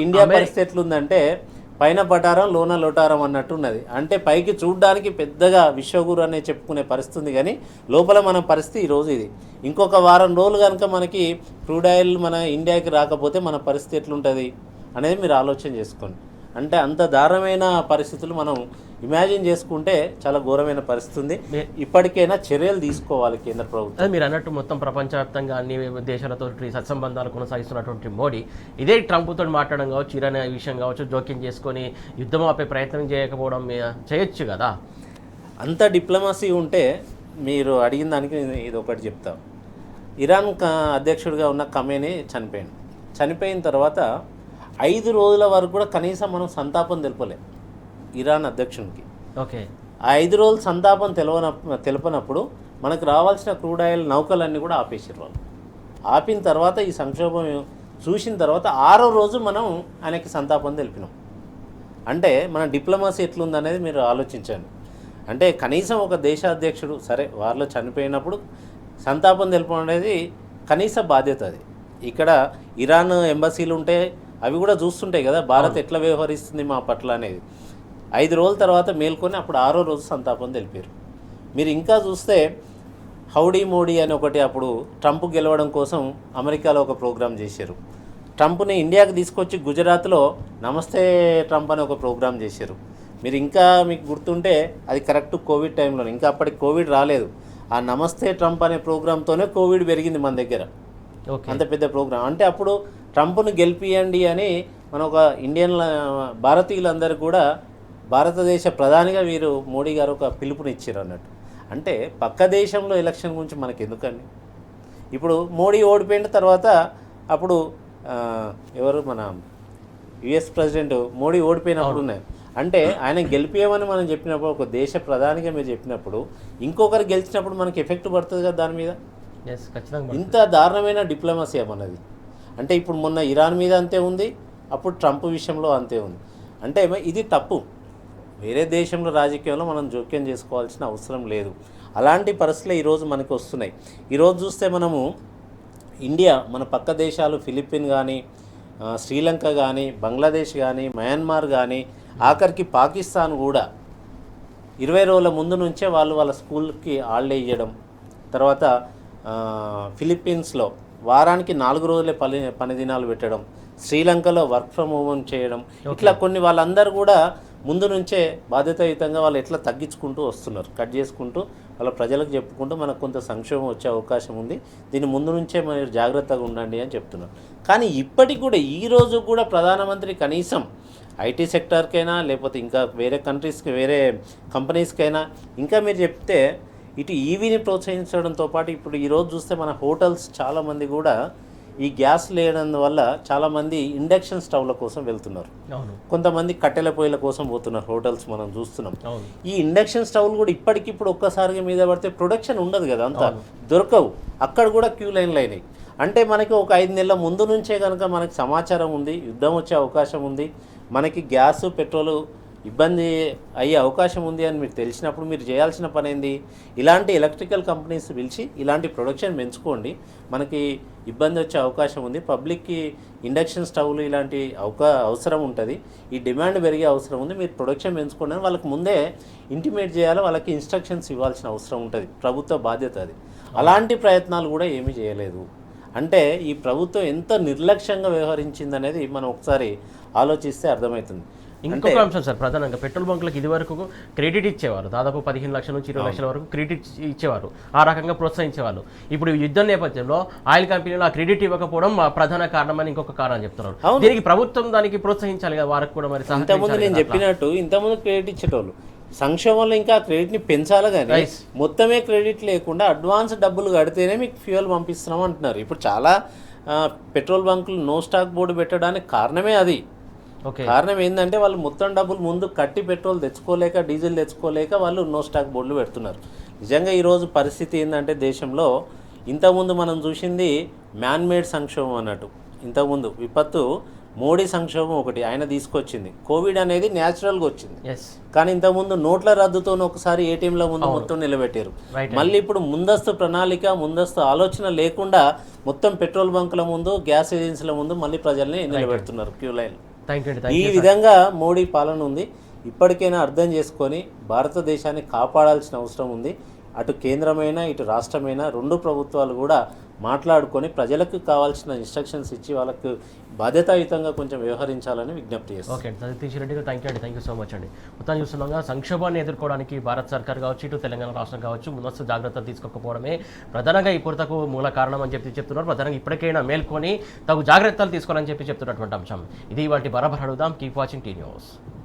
ఇండియా పరిస్థితి ఎట్లుందంటే పైన పటారం లోన లోటారం అన్నట్టు ఉన్నది. అంటే పైకి చూడడానికి పెద్దగా విశ్వగురు అనే చెప్పుకునే పరిస్థితి, కానీ లోపల మన పరిస్థితి ఈరోజు ఇది. ఇంకొక వారం రోజులు కనుక మనకి క్రూడ్ ఆయిల్ మన ఇండియాకి రాకపోతే మన పరిస్థితి ఎట్లుంటుంది అనేది మీరు ఆలోచన చేసుకోండి. అంటే అంత దారుణమైన పరిస్థితులు మనం ఇమాజిన్ చేసుకుంటే చాలా ఘోరమైన పరిస్థితి ఉంది. ఇప్పటికైనా చర్యలు తీసుకోవాలి కేంద్ర ప్రభుత్వం. మీరు అన్నట్టు మొత్తం ప్రపంచవ్యాప్తంగా అన్ని దేశాలతో సత్సంబంధాలు కొనసాగిస్తున్నటువంటి మోడీ ఇదే ట్రంప్తో మాట్లాడడం కావచ్చు, ఇరాన్ విషయం కావచ్చు, జోక్యం చేసుకొని యుద్ధం ఆపే ప్రయత్నం చేయకపోవడం చేయొచ్చు కదా. అంత డిప్లొమసీ ఉంటే మీరు అడిగిన దానికి ఇది ఒకటి చెప్తా. ఇరాన్ అధ్యక్షుడిగా ఉన్న ఖమేనీ చనిపోయిన తర్వాత 5 రోజుల వరకు కూడా కనీసం మనం సంతాపం తెలపలే ఇరాన్ అధ్యక్షునికి. ఓకే, ఆ 5 రోజులు సంతాపం తెలపనప్పుడు మనకు రావాల్సిన క్రూడ్ ఆయిల్ నౌకలన్నీ కూడా ఆపేసారు వాళ్ళు. ఆపిన తర్వాత ఈ సంక్షోభం చూసిన తర్వాత 6వ రోజు మనం ఆయనకి సంతాపం తెలిపినాం. అంటే మన డిప్లొమసీ ఎట్లుందనేది మీరు ఆలోచించండి. అంటే కనీసం ఒక దేశ అధ్యక్షుడు సరే వారిలో చనిపోయినప్పుడు సంతాపం తెలపడం అనేది కనీస బాధ్యత. అది ఇక్కడ ఇరాన్ ఎంబసీలు ఉంటే అవి కూడా చూస్తుంటాయి కదా భారత్ ఎట్లా వ్యవహరిస్తుంది మా పట్ల అనేది. 5 రోజుల తర్వాత మేల్కొని అప్పుడు 6వ రోజు సంతాపం తెలిపారు. మీరు ఇంకా చూస్తే హౌడీ మోడీ అని ఒకటి అప్పుడు ట్రంప్ గెలవడం కోసం అమెరికాలో ఒక ప్రోగ్రాం చేశారు. ట్రంప్ని ఇండియాకి తీసుకొచ్చి గుజరాత్లో నమస్తే ట్రంప్ అని ఒక ప్రోగ్రాం చేశారు. మీరు ఇంకా మీకు గుర్తుంటే అది కరెక్ట్ కోవిడ్ టైంలో, ఇంకా అప్పటికి కోవిడ్ రాలేదు. ఆ నమస్తే ట్రంప్ అనే ప్రోగ్రాంతోనే కోవిడ్ పెరిగింది మన దగ్గర. అంత పెద్ద ప్రోగ్రాం. అంటే అప్పుడు ట్రంప్ను గెలిపియండి అని మన ఒక భారతీయులందరూ కూడా భారతదేశ ప్రధానిగా వీరు మోడీ గారు ఒక పిలుపునిచ్చారు అన్నట్టు. అంటే పక్క దేశంలో ఎలక్షన్ గురించి మనకి ఎందుకండి? ఇప్పుడు మోడీ ఓడిపోయిన తర్వాత అప్పుడు ఎవరు మన యుఎస్ ప్రెసిడెంట్ మోడీ ఓడిపోయినప్పుడు ఉన్నాయి. అంటే ఆయన గెలిపేయమని మనం చెప్పినప్పుడు, ఒక దేశ ప్రధానిగా మీరు చెప్పినప్పుడు ఇంకొకరు గెలిచినప్పుడు మనకి ఎఫెక్ట్ పడుతుంది కదా దాని మీద. ఇంత దారుణమైన డిప్లొమసీ ఏమన్నది. అంటే ఇప్పుడు మొన్న ఇరాన్ మీద అంతే ఉంది, అప్పుడు ట్రంప్ విషయంలో అంతే ఉంది. అంటే ఇది తప్పు. వేరే దేశంలో రాజకీయంలో మనం జోక్యం చేసుకోవాల్సిన అవసరం లేదు. అలాంటి పరిస్థితులు ఈరోజు మనకు వస్తున్నాయి. ఈరోజు చూస్తే మనము ఇండియా మన పక్క దేశాలు ఫిలిప్పీన్ కానీ, శ్రీలంక కానీ, బంగ్లాదేశ్ కానీ, మయన్మార్ కానీ, ఆఖరికి పాకిస్తాన్ కూడా 20 రోజుల ముందు నుంచే వాళ్ళ స్కూల్కి హాలిడే ఇవ్వడం, తర్వాత ఫిలిప్పీన్స్లో వారానికి 4 రోజులే పని దినాలు పెట్టడం, శ్రీలంకలో వర్క్ ఫ్రమ్ హోమ్ చేయడం, ఇట్లా కొన్ని వాళ్ళందరూ కూడా ముందు నుంచే బాధ్యతాయుతంగా వాళ్ళు ఎట్లా తగ్గించుకుంటూ వస్తున్నారు, కట్ చేసుకుంటూ వాళ్ళ ప్రజలకు చెప్పుకుంటూ మనకు కొంత సంక్షోభం వచ్చే అవకాశం ఉంది, దీని ముందు నుంచే మీరు జాగ్రత్తగా ఉండండి అని చెప్తున్నారు. కానీ ఇప్పటికి కూడా ఈరోజు కూడా ప్రధానమంత్రి కనీసం ఐటీ సెక్టార్కైనా లేకపోతే ఇంకా వేరే కంట్రీస్కి వేరే కంపెనీస్కైనా ఇంకా మీరు చెప్తే ఇటు ఈవీని ప్రోత్సహించడంతో పాటు ఇప్పుడు ఈరోజు చూస్తే మన హోటల్స్ చాలామంది కూడా ఈ గ్యాస్ లేడం వల్ల చాలామంది ఇండక్షన్ స్టవ్ల కోసం వెళ్తున్నారు, కొంతమంది కట్టెల పొయ్యిల కోసం పోతున్నారు హోటల్స్ మనం చూస్తున్నాం. ఈ ఇండక్షన్ స్టవ్లు కూడా ఇప్పటికిప్పుడు ఒక్కసారిగా మీద పడితే ప్రొడక్షన్ ఉండదు కదా, అంతా దొరకవు, అక్కడ కూడా క్యూ లైన్లు అయినాయి. అంటే మనకి ఒక 5 నెలల ముందు నుంచే కనుక మనకి సమాచారం ఉంది, యుద్ధం వచ్చే అవకాశం ఉంది, మనకి గ్యాస్ పెట్రోలు ఇబ్బంది అయ్యే అవకాశం ఉంది అని మీకు తెలిసినప్పుడు మీరు చేయాల్సిన పని ఏంది, ఇలాంటి ఎలక్ట్రికల్ కంపెనీస్ పిలిచి ఇలాంటి ప్రొడక్షన్ పెంచుకోండి, మనకి ఇబ్బంది వచ్చే అవకాశం ఉంది, పబ్లిక్కి ఇండక్షన్ స్టవ్లు ఇలాంటి అవసరం ఉంటుంది, ఈ డిమాండ్ పెరిగే అవసరం ఉంది, మీరు ప్రొడక్షన్ పెంచుకోండి అని వాళ్ళకి ముందే ఇంటిమేట్ చేయాలి, వాళ్ళకి ఇన్స్ట్రక్షన్స్ ఇవ్వాల్సిన అవసరం ఉంటుంది, ప్రభుత్వ బాధ్యత అది. అలాంటి ప్రయత్నాలు కూడా ఏమీ చేయలేదు. అంటే ఈ ప్రభుత్వం ఎంత నిర్లక్ష్యంగా వ్యవహరించిందనేది మనం ఒకసారి ఆలోచిస్తే అర్థమవుతుంది. ఇంకొక అంశం సార్, ప్రధానంగా పెట్రోల్ బంకులకు ఇది వరకు క్రెడిట్ ఇచ్చేవారు, దాదాపు 15 లక్షల నుంచి 20 లక్షల వరకు క్రెడిట్ ఇచ్చేవారు, ఆ రకంగా ప్రోత్సహించేవాళ్ళు. ఇప్పుడు యుద్ధ నేపథ్యంలో ఆయిల్ కంపెనీలు ఆ క్రెడిట్ ఇవ్వకపోవడం ప్రధాన కారణమని ఇంకొక కారణం చెప్తున్నారు. దీనికి ప్రభుత్వం దానికి ప్రోత్సహించాలి కదా, వారికి కూడా మరి. ఇంతకుముందు నేను చెప్పినట్టు ఇంతకుముందు క్రెడిట్ ఇచ్చేటోళ్ళు, సంక్షేమంలో ఇంకా క్రెడిట్ని పెంచాలి కానీ మొత్తమే క్రెడిట్ లేకుండా అడ్వాన్స్ డబ్బులు కడితేనే మీకు ఫ్యూయల్ పంపిస్తున్నాం అంటున్నారు. ఇప్పుడు చాలా పెట్రోల్ బంకులు నో స్టాక్ బోర్డు పెట్టడానికి కారణమే అది. కారణం ఏంటంటే వాళ్ళు మొత్తం డబ్బులు ముందు కట్టి పెట్రోల్ తెచ్చుకోలేక, డీజిల్ తెచ్చుకోలేక వాళ్ళు నో స్టాక్ బోర్డులు పెడుతున్నారు. నిజంగా ఈరోజు పరిస్థితి ఏంటంటే దేశంలో ఇంతకుముందు మనం చూసింది మ్యాన్మేడ్ సంక్షోభం అన్నట్టు. ఇంతకుముందు విపత్తు మోడీ సంక్షోభం ఒకటి ఆయన తీసుకొచ్చింది, కోవిడ్ అనేది న్యాచురల్గా వచ్చింది. కానీ ఇంతకుముందు నోట్ల రద్దుతో ఒకసారి ఏటీఎంల ముందు మొత్తం నిలబెట్టారు. మళ్ళీ ఇప్పుడు ముందస్తు ప్రణాళిక, ముందస్తు ఆలోచన లేకుండా మొత్తం పెట్రోల్ బంకుల ముందు, గ్యాస్ ఏజెన్సీల ముందు మళ్ళీ ప్రజల్ని నిలబెడుతున్నారు క్యూ లైన్. ఈ విధంగా మోడీ పాలన ఉంది. ఇప్పటికైనా అర్థం చేసుకొని భారతదేశాన్ని కాపాడాల్సిన అవసరం ఉంది. అటు కేంద్రమైనా ఇటు రాష్ట్రమైనా రెండు ప్రభుత్వాలు కూడా మాట్లాడుకొని ప్రజలకు కావాల్సిన ఇన్స్ట్రక్షన్స్ ఇచ్చి వాళ్ళకు బాధ్యతాయుతంగా కొంచెం వ్యవహరించాలని విజ్ఞప్తి చేస్తాం. ఓకే అండి, సతీష్ రెడ్డి గారు, థ్యాంక్ యూ సో మచ్ అండి. మొత్తం చూస్తున్నాగా సంక్షోభాన్ని ఎదుర్కోవడానికి భారత సర్కార్ కావచ్చు, ఇటు తెలంగాణ రాష్ట్రం కావచ్చు, ముందస్తు జాగ్రత్తలు తీసుకోకపోవడమే ప్రధానంగా ఈ కొరతకు మూల కారణం అని చెప్తున్నారు. ప్రధానంగా ఇప్పటికైనా మేల్కొని తగు జాగ్రత్తలు తీసుకోవాలని చెప్తున్నటువంటి అంశం ఇది. వాటి బరాబర్ అడుగుదాం. Keep watching tea news.